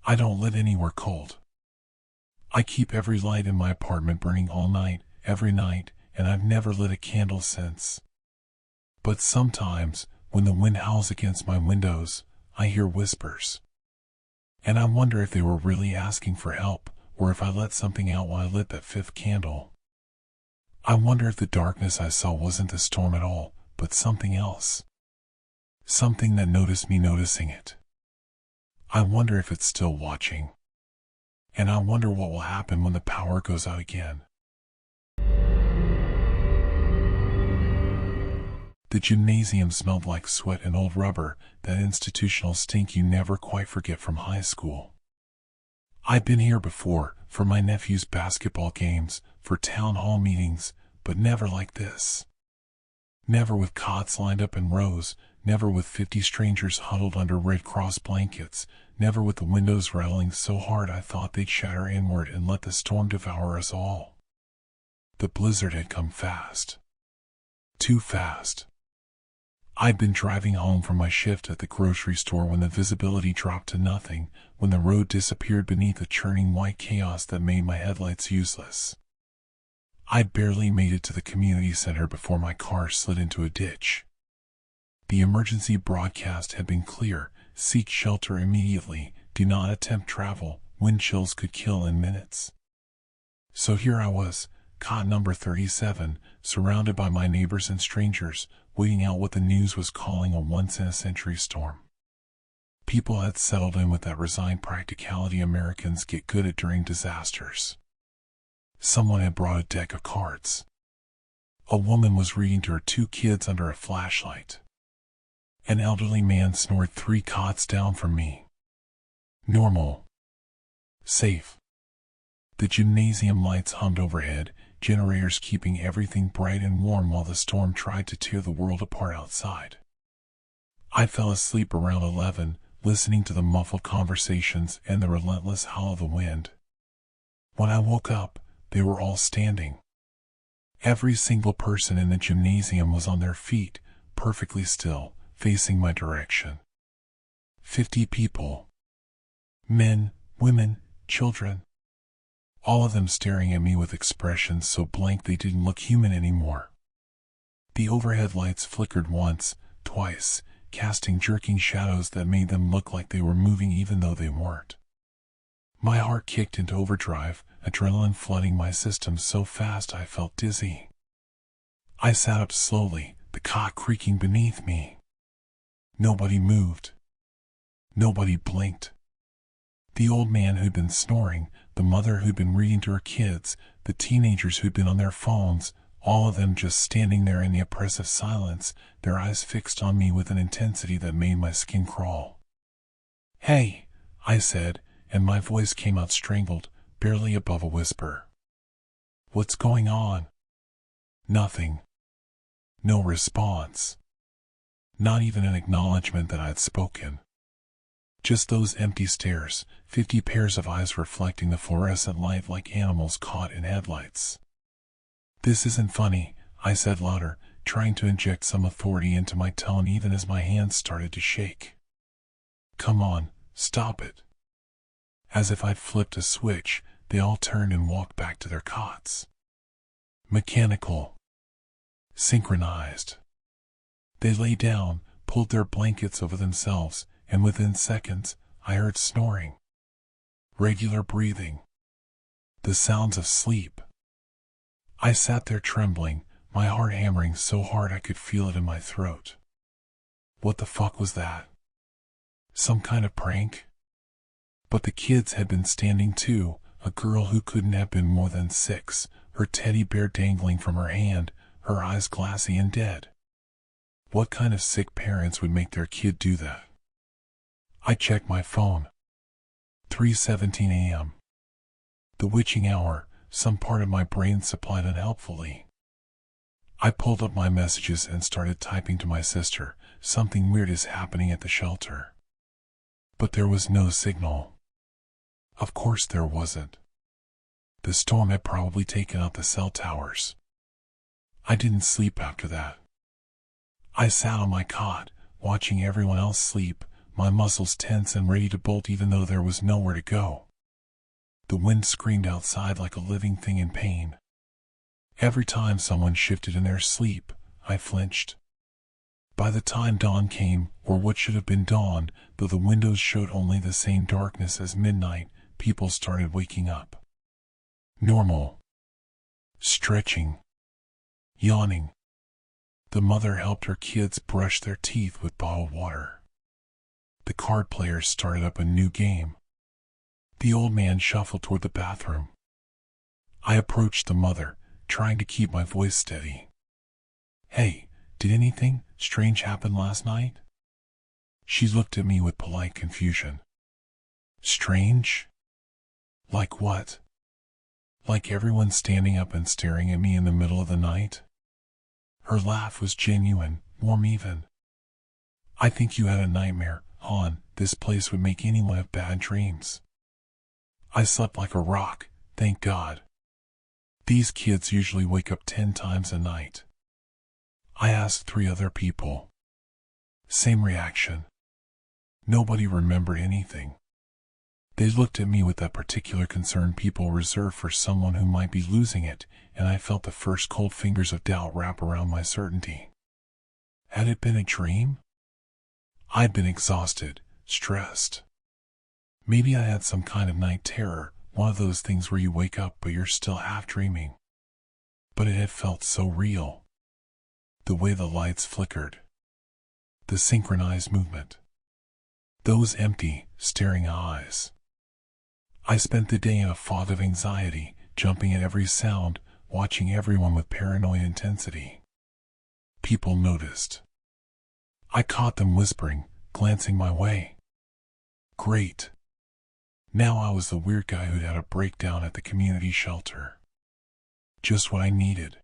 Speaker 1: I don't live anywhere cold. I keep every light in my apartment burning all night, every night, and I've never lit a candle since. But sometimes, when the wind howls against my windows, I hear whispers. And I wonder if they were really asking for help, or if I let something out while I lit that fifth candle. I wonder if the darkness I saw wasn't the storm at all, but something else. Something that noticed me noticing it. I wonder if it's still watching. And I wonder what will happen when the power goes out again. The gymnasium smelled like sweat and old rubber, that institutional stink you never quite forget from high school. I'd been here before, for my nephew's basketball games, for town hall meetings, but never like this. Never with cots lined up in rows, never with 50 strangers huddled under Red Cross blankets, never with the windows rattling so hard I thought they'd shatter inward and let the storm devour us all. The blizzard had come fast. Too fast. I'd been driving home from my shift at the grocery store when the visibility dropped to nothing, when the road disappeared beneath a churning white chaos that made my headlights useless. I'd barely made it to the community center before my car slid into a ditch. The emergency broadcast had been clear: seek shelter immediately, do not attempt travel, wind chills could kill in minutes. So here I was, cot number 37, surrounded by my neighbors and strangers, waiting out what the news was calling a once-in-a-century storm. People had settled in with that resigned practicality Americans get good at during disasters. Someone had brought a deck of cards. A woman was reading to her 2 kids under a flashlight. An elderly man snored 3 cots down from me. Normal. Safe. The gymnasium lights hummed overhead, generators keeping everything bright and warm while the storm tried to tear the world apart outside. I fell asleep around 11, listening to the muffled conversations and the relentless howl of the wind. When I woke up, they were all standing. Every single person in the gymnasium was on their feet, perfectly still, facing my direction. 50 people. Men, women, children. All of them staring at me with expressions so blank they didn't look human anymore. The overhead lights flickered once, twice, casting jerking shadows that made them look like they were moving even though they weren't. My heart kicked into overdrive, adrenaline flooding my system so fast I felt dizzy. I sat up slowly, the cot creaking beneath me. Nobody moved. Nobody blinked. The old man who'd been snoring, the mother who'd been reading to her kids, the teenagers who'd been on their phones, all of them just standing there in the oppressive silence, their eyes fixed on me with an intensity that made my skin crawl. "Hey," I said, and my voice came out strangled, barely above a whisper. "What's going on?" Nothing. No response. Not even an acknowledgement that I'd spoken. Just those empty stares, 50 pairs of eyes reflecting the fluorescent light like animals caught in headlights. "This isn't funny," I said louder, trying to inject some authority into my tone even as my hands started to shake. "Come on, stop it." As if I'd flipped a switch, they all turned and walked back to their cots. Mechanical. Synchronized. They lay down, pulled their blankets over themselves, and within seconds, I heard snoring. Regular breathing. The sounds of sleep. I sat there trembling, my heart hammering so hard I could feel it in my throat. What the fuck was that? Some kind of prank? But the kids had been standing too, a girl who couldn't have been more than 6, her teddy bear dangling from her hand, her eyes glassy and dead. What kind of sick parents would make their kid do that? I checked my phone. 3:17 a.m. The witching hour, some part of my brain supplied unhelpfully. I pulled up my messages and started typing to my sister, something weird is happening at the shelter. But there was no signal. Of course there wasn't. The storm had probably taken out the cell towers. I didn't sleep after that. I sat on my cot, watching everyone else sleep, my muscles tense and ready to bolt even though there was nowhere to go. The wind screamed outside like a living thing in pain. Every time someone shifted in their sleep, I flinched. By the time dawn came, or what should have been dawn, though the windows showed only the same darkness as midnight, people started waking up. Normal. Stretching. Yawning. The mother helped her kids brush their teeth with bottled water. The card players started up a new game. The old man shuffled toward the bathroom. I approached the mother, trying to keep my voice steady. "Hey, did anything strange happen last night?" She looked at me with polite confusion. "Strange? Like what?" "Like everyone standing up and staring at me in the middle of the night?" Her laugh was genuine, warm even. "I think you had a nightmare, hon. This place would make anyone have bad dreams." I slept like a rock, thank God. These kids usually wake up 10 times a night. I asked 3 other people. Same reaction. Nobody remembered anything. They looked at me with that particular concern people reserve for someone who might be losing it, and I felt the first cold fingers of doubt wrap around my certainty. Had it been a dream? I'd been exhausted, stressed. Maybe I had some kind of night terror, one of those things where you wake up but you're still half dreaming. But it had felt so real. The way the lights flickered. The synchronized movement. Those empty, staring eyes. I spent the day in a fog of anxiety, jumping at every sound, watching everyone with paranoid intensity. People noticed. I caught them whispering, glancing my way. Great. Now I was the weird guy who'd had a breakdown at the community shelter. Just what I needed.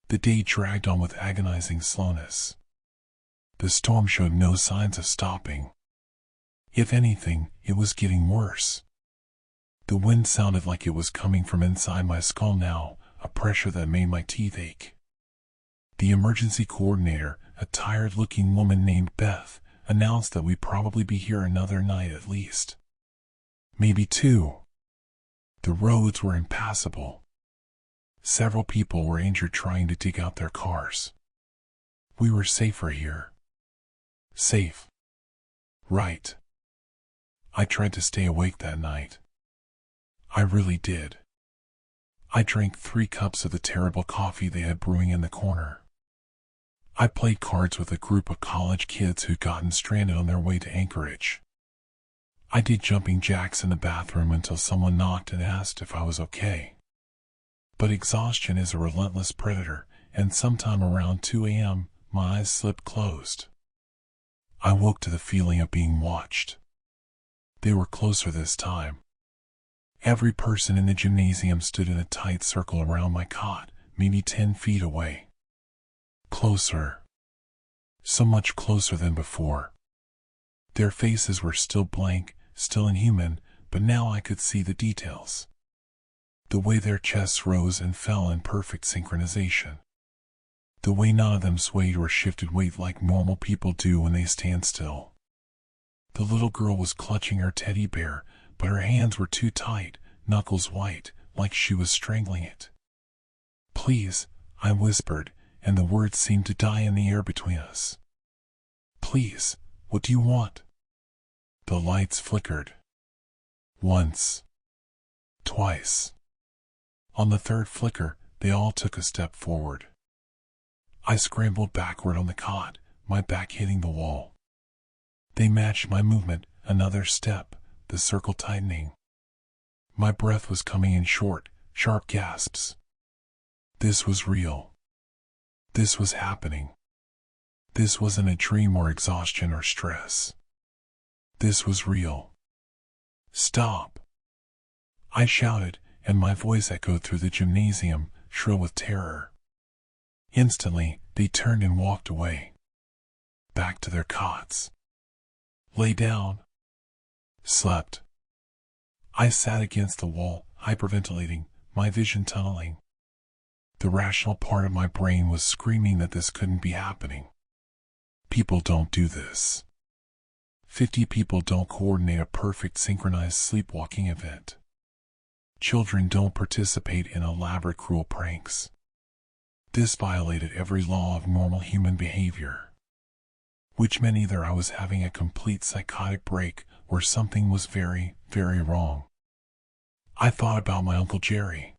Speaker 1: The day dragged on with agonizing slowness. The storm showed no signs of stopping. If anything, it was getting worse. The wind sounded like it was coming from inside my skull now, a pressure that made my teeth ache. The emergency coordinator, a tired-looking woman named Beth, announced that we'd probably be here another night at least. Maybe 2. The roads were impassable. Several people were injured trying to dig out their cars. We were safer here. Safe. Right. I tried to stay awake that night. I really did. I drank 3 cups of the terrible coffee they had brewing in the corner. I played cards with a group of college kids who'd gotten stranded on their way to Anchorage. I did jumping jacks in the bathroom until someone knocked and asked if I was okay. But exhaustion is a relentless predator, and sometime around 2 a.m., my eyes slipped closed. I woke to the feeling of being watched. They were closer this time. Every person in the gymnasium stood in a tight circle around my cot, maybe 10 feet away. Closer. So much closer than before. Their faces were still blank, still inhuman, but now I could see the details. The way their chests rose and fell in perfect synchronization. The way none of them swayed or shifted weight like normal people do when they stand still. The little girl was clutching her teddy bear, but her hands were too tight, knuckles white, like she was strangling it. "Please," I whispered, and the words seemed to die in the air between us. "Please, what do you want?" The lights flickered. Once. Twice. On the 3rd flicker, they all took a step forward. I scrambled backward on the cot, my back hitting the wall. They matched my movement, another step, the circle tightening. My breath was coming in short, sharp gasps. This was real. This was happening. This wasn't a dream or exhaustion or stress. This was real. Stop! I shouted, and my voice echoed through the gymnasium, shrill with terror. Instantly, they turned and walked away. Back to their cots. Lay down. Slept. I sat against the wall, hyperventilating, my vision tunneling. The rational part of my brain was screaming that this couldn't be happening. People don't do this. 50 people don't coordinate a perfect synchronized sleepwalking event. Children don't participate in elaborate cruel pranks. This violated every law of normal human behavior. Which meant either I was having a complete psychotic break or something was very, very wrong. I thought about my Uncle Jerry.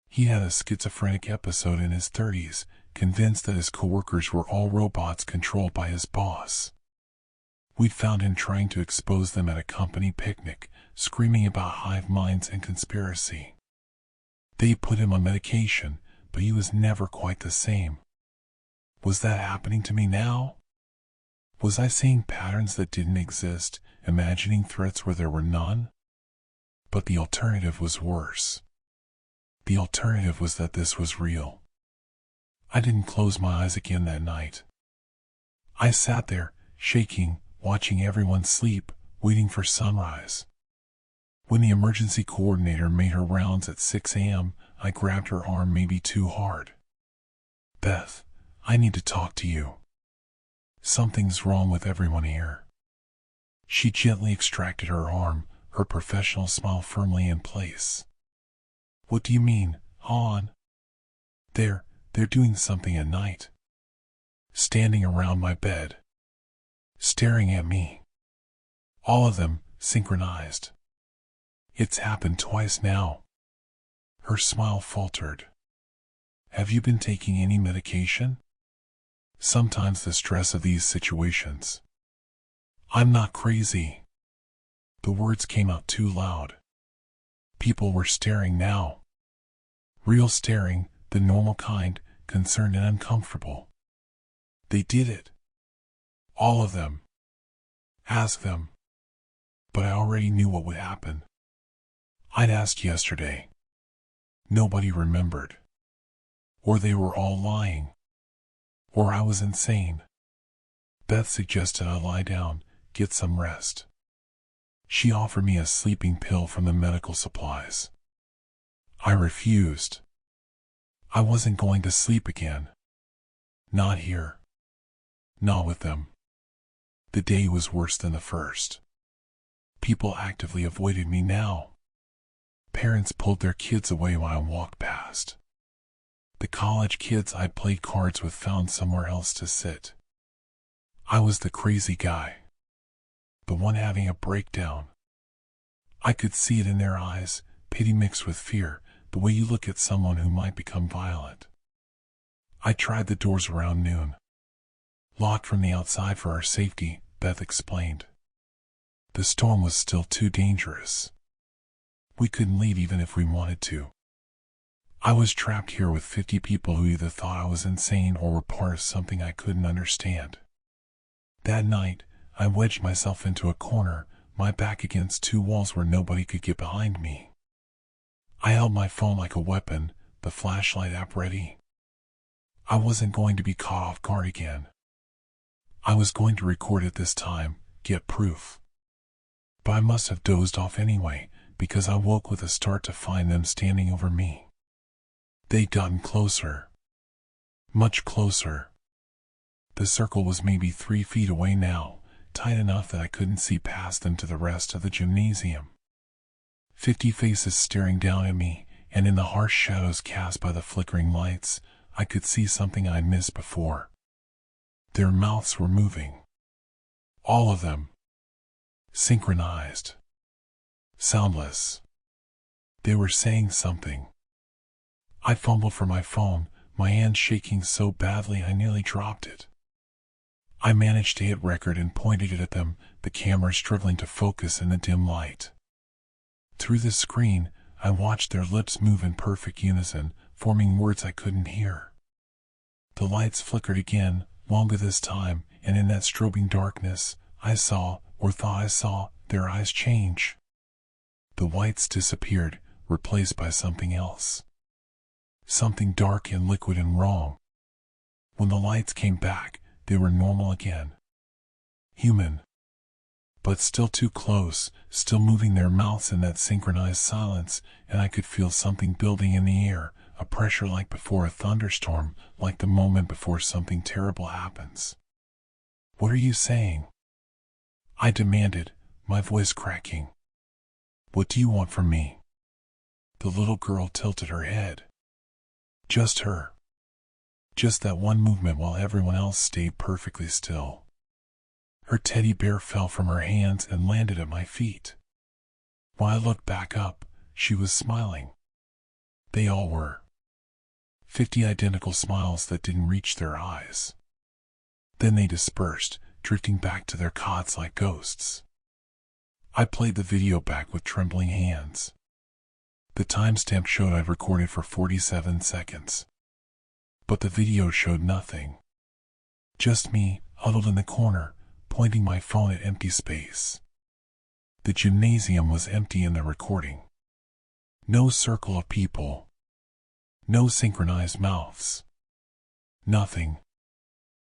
Speaker 1: He had a schizophrenic episode in his 30s, convinced that his coworkers were all robots controlled by his boss. We'd found him trying to expose them at a company picnic, screaming about hive minds and conspiracy. They put him on medication, but he was never quite the same. Was that happening to me now? Was I seeing patterns that didn't exist, imagining threats where there were none? But the alternative was worse. The alternative was that this was real. I didn't close my eyes again that night. I sat there, shaking, watching everyone sleep, waiting for sunrise. When the emergency coordinator made her rounds at 6 a.m., I grabbed her arm maybe too hard. Beth, I need to talk to you. Something's wrong with everyone here. She gently extracted her arm, her professional smile firmly in place. What do you mean, hon? They're doing something at night. Standing around my bed. Staring at me. All of them, synchronized. It's happened twice now. Her smile faltered. Have you been taking any medication? Sometimes the stress of these situations. I'm not crazy. The words came out too loud. People were staring now. Real staring, the normal kind, concerned and uncomfortable. They did it. All of them. Ask them. But I already knew what would happen. I'd asked yesterday. Nobody remembered. Or they were all lying. Or I was insane. Beth suggested I lie down, get some rest. She offered me a sleeping pill from the medical supplies. I refused. I wasn't going to sleep again. Not here. Not with them. The day was worse than the first. People actively avoided me now. Parents pulled their kids away when I walked past. The college kids I played cards with found somewhere else to sit. I was the crazy guy. The one having a breakdown. I could see it in their eyes, pity mixed with fear, the way you look at someone who might become violent. I tried the doors around noon. Locked from the outside for our safety, Beth explained. The storm was still too dangerous. We couldn't leave even if we wanted to. I was trapped here with 50 people who either thought I was insane or were part of something I couldn't understand. That night, I wedged myself into a corner, my back against two walls where nobody could get behind me. I held my phone like a weapon, the flashlight app ready. I wasn't going to be caught off guard again. I was going to record it this time, get proof. But I must have dozed off anyway, because I woke with a start to find them standing over me. They'd gotten closer. Much closer. The circle was maybe 3 feet away now, tight enough that I couldn't see past them to the rest of the gymnasium. 50 faces staring down at me, and in the harsh shadows cast by the flickering lights, I could see something I'd missed before. Their mouths were moving. All of them. Synchronized. Soundless. They were saying something. I fumbled for my phone, my hand shaking so badly I nearly dropped it. I managed to hit record and pointed it at them, the camera struggling to focus in the dim light. Through the screen, I watched their lips move in perfect unison, forming words I couldn't hear. The lights flickered again, longer this time, and in that strobing darkness, I saw, or thought I saw, their eyes change. The whites disappeared, replaced by something else. Something dark and liquid and wrong. When the lights came back, they were normal again. Human. But still too close, still moving their mouths in that synchronized silence, and I could feel something building in the air, a pressure like before a thunderstorm, like the moment before something terrible happens. "What are you saying?" I demanded, my voice cracking. "What do you want from me?" The little girl tilted her head. Just her. Just that one movement while everyone else stayed perfectly still. Her teddy bear fell from her hands and landed at my feet. When I looked back up, she was smiling. They all were. 50 identical smiles that didn't reach their eyes. Then they dispersed, drifting back to their cots like ghosts. I played the video back with trembling hands. The timestamp showed I'd recorded for 47 seconds. But the video showed nothing. Just me, huddled in the corner, pointing my phone at empty space. The gymnasium was empty in the recording. No circle of people. No synchronized mouths. Nothing.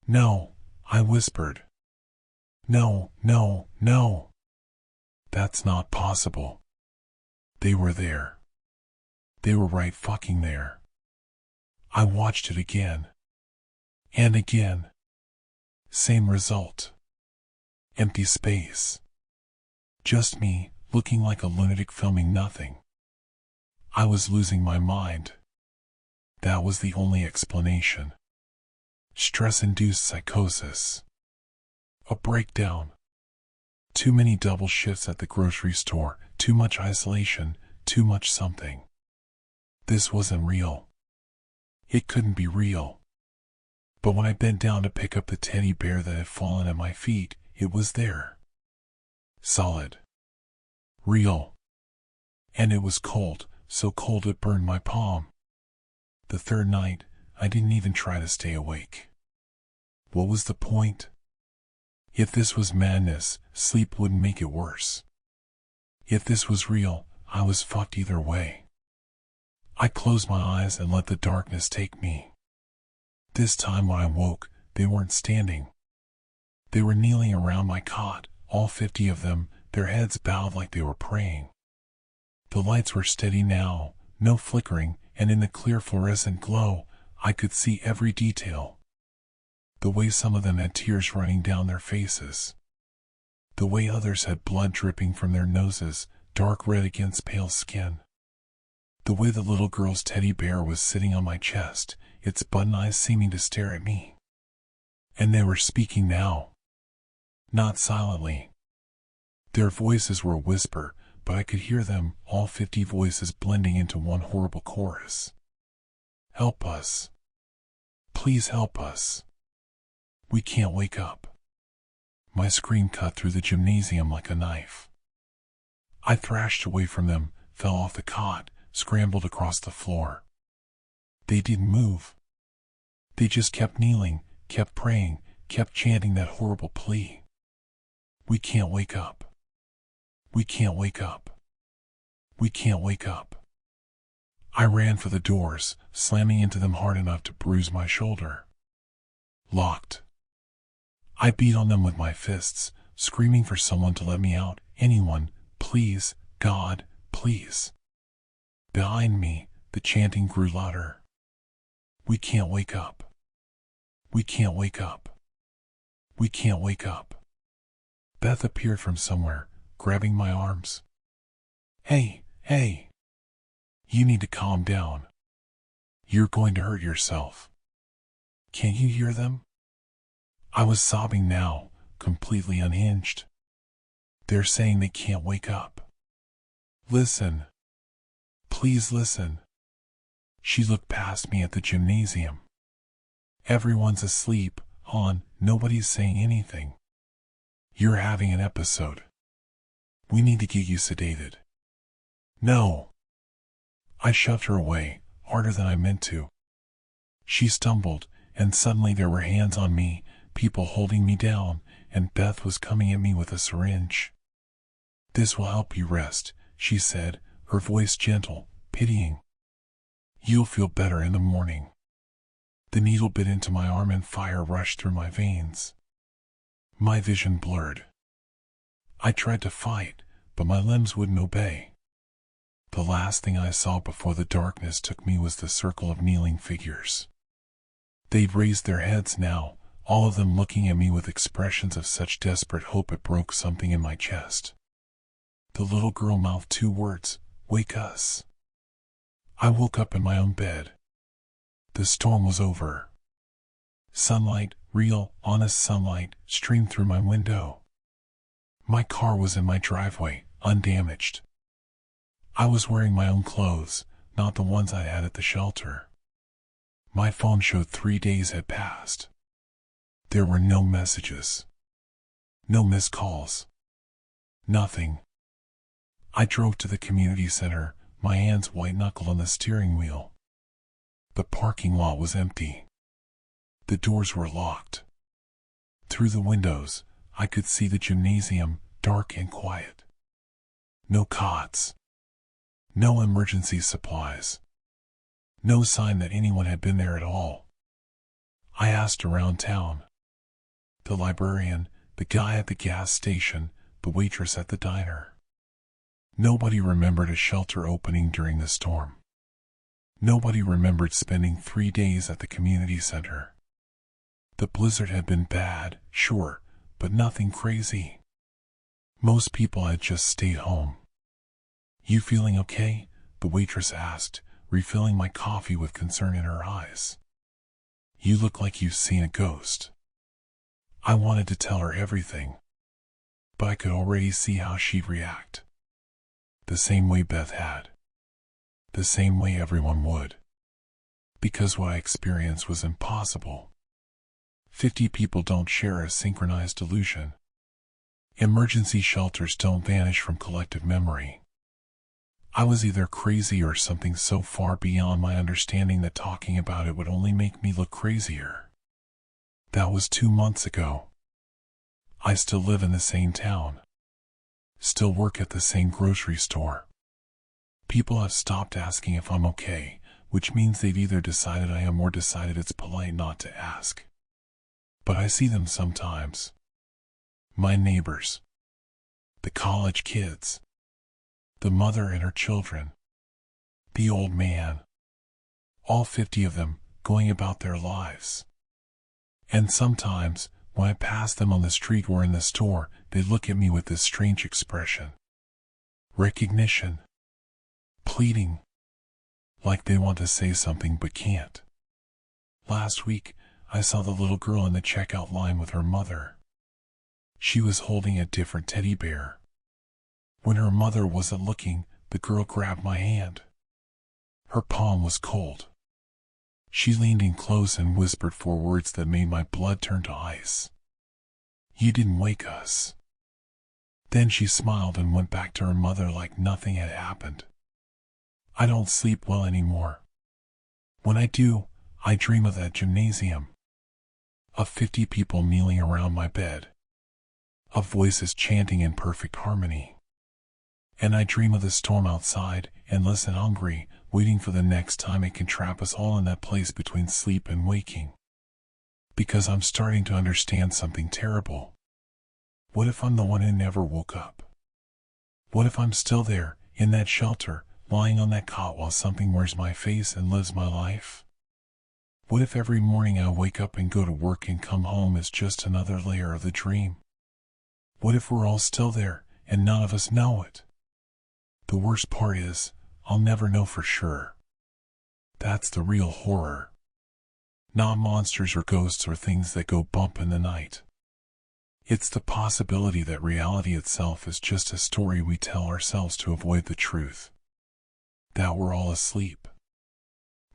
Speaker 1: "No," I whispered. "No, no, no. That's not possible." They were there. They were right fucking there. I watched it again. And again. Same result. Empty space. Just me, looking like a lunatic filming nothing. I was losing my mind. That was the only explanation. Stress-induced psychosis. A breakdown. Too many double shifts at the grocery store, too much isolation, too much something. This wasn't real. It couldn't be real. But when I bent down to pick up the teddy bear that had fallen at my feet, it was there. Solid. Real. And it was cold, so cold it burned my palm. The third night, I didn't even try to stay awake. What was the point? If this was madness, sleep wouldn't make it worse. If this was real, I was fucked either way. I closed my eyes and let the darkness take me. This time when I woke, they weren't standing. They were kneeling around my cot, all 50 of them, their heads bowed like they were praying. The lights were steady now, no flickering, and in the clear fluorescent glow, I could see every detail. The way some of them had tears running down their faces. The way others had blood dripping from their noses, dark red against pale skin. The way the little girl's teddy bear was sitting on my chest, its button eyes seeming to stare at me. And they were speaking now. Not silently. Their voices were a whisper, but I could hear them, all 50 voices blending into one horrible chorus. "Help us. Please help us. We can't wake up." My scream cut through the gymnasium like a knife. I thrashed away from them, fell off the cot, scrambled across the floor. They didn't move. They just kept kneeling, kept praying, kept chanting that horrible plea. "We can't wake up. We can't wake up. We can't wake up." I ran for the doors, slamming into them hard enough to bruise my shoulder. Locked. I beat on them with my fists, screaming for someone to let me out, anyone, please, God, please. Behind me, the chanting grew louder. "We can't wake up. We can't wake up. We can't wake up." Beth appeared from somewhere, grabbing my arms. Hey. You need to calm down. You're going to hurt yourself." "Can't you hear them?" I was sobbing now, completely unhinged. "They're saying they can't wake up. Listen. Please listen." She looked past me at the gymnasium. "Everyone's asleep, hon, nobody's saying anything. You're having an episode. We need to get you sedated." "No." I shoved her away, harder than I meant to. She stumbled, and suddenly there were hands on me, people holding me down, and Beth was coming at me with a syringe. "This will help you rest," she said, her voice gentle, pitying. "You'll feel better in the morning." The needle bit into my arm and fire rushed through my veins. My vision blurred. I tried to fight, but my limbs wouldn't obey. The last thing I saw before the darkness took me was the circle of kneeling figures. They'd raised their heads now, all of them looking at me with expressions of such desperate hope it broke something in my chest. The little girl mouthed 2 words, "Wake us." I woke up in my own bed. The storm was over. Sunlight, real, honest sunlight, streamed through my window. My car was in my driveway, undamaged. I was wearing my own clothes, not the ones I had at the shelter. My phone showed 3 days had passed. There were no messages. No missed calls. Nothing. I drove to the community center, my hands white-knuckled on the steering wheel. The parking lot was empty. The doors were locked. Through the windows, I could see the gymnasium, dark and quiet. No cots. No emergency supplies. No sign that anyone had been there at all. I asked around town. The librarian, the guy at the gas station, the waitress at the diner. Nobody remembered a shelter opening during the storm. Nobody remembered spending 3 days at the community center. The blizzard had been bad, sure, but nothing crazy. Most people had just stayed home. "You feeling okay?" the waitress asked, refilling my coffee with concern in her eyes. "You look like you've seen a ghost." I wanted to tell her everything, but I could already see how she'd react. The same way Beth had. The same way everyone would. Because what I experienced was impossible. 50 people don't share a synchronized illusion. Emergency shelters don't vanish from collective memory. I was either crazy or something so far beyond my understanding that talking about it would only make me look crazier. That was 2 months ago. I still live in the same town. Still work at the same grocery store. People have stopped asking if I'm okay, which means they've either decided I am or decided it's polite not to ask. But I see them sometimes. My neighbors. The college kids. The mother and her children. The old man. All 50 of them, going about their lives. And sometimes, when I pass them on the street or in the store, they look at me with this strange expression. Recognition. Pleading. Like they want to say something but can't. Last week, I saw the little girl in the checkout line with her mother. She was holding a different teddy bear. When her mother wasn't looking, the girl grabbed my hand. Her palm was cold. She leaned in close and whispered 4 words that made my blood turn to ice. "You didn't wake us." Then she smiled and went back to her mother like nothing had happened. I don't sleep well anymore. When I do, I dream of that gymnasium. Of 50 people kneeling around my bed. Of voices chanting in perfect harmony. And I dream of the storm outside, endless and hungry, waiting for the next time it can trap us all in that place between sleep and waking. Because I'm starting to understand something terrible. What if I'm the one who never woke up? What if I'm still there, in that shelter, lying on that cot while something wears my face and lives my life? What if every morning I wake up and go to work and come home is just another layer of the dream? What if we're all still there, and none of us know it? The worst part is, I'll never know for sure. That's the real horror. Not monsters or ghosts or things that go bump in the night. It's the possibility that reality itself is just a story we tell ourselves to avoid the truth. That we're all asleep.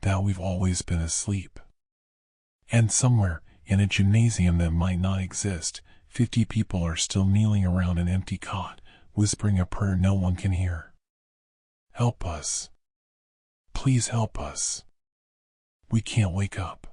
Speaker 1: That we've always been asleep. And somewhere, in a gymnasium that might not exist, 50 people are still kneeling around an empty cot, whispering a prayer no one can hear. Help us. Please help us. We can't wake up.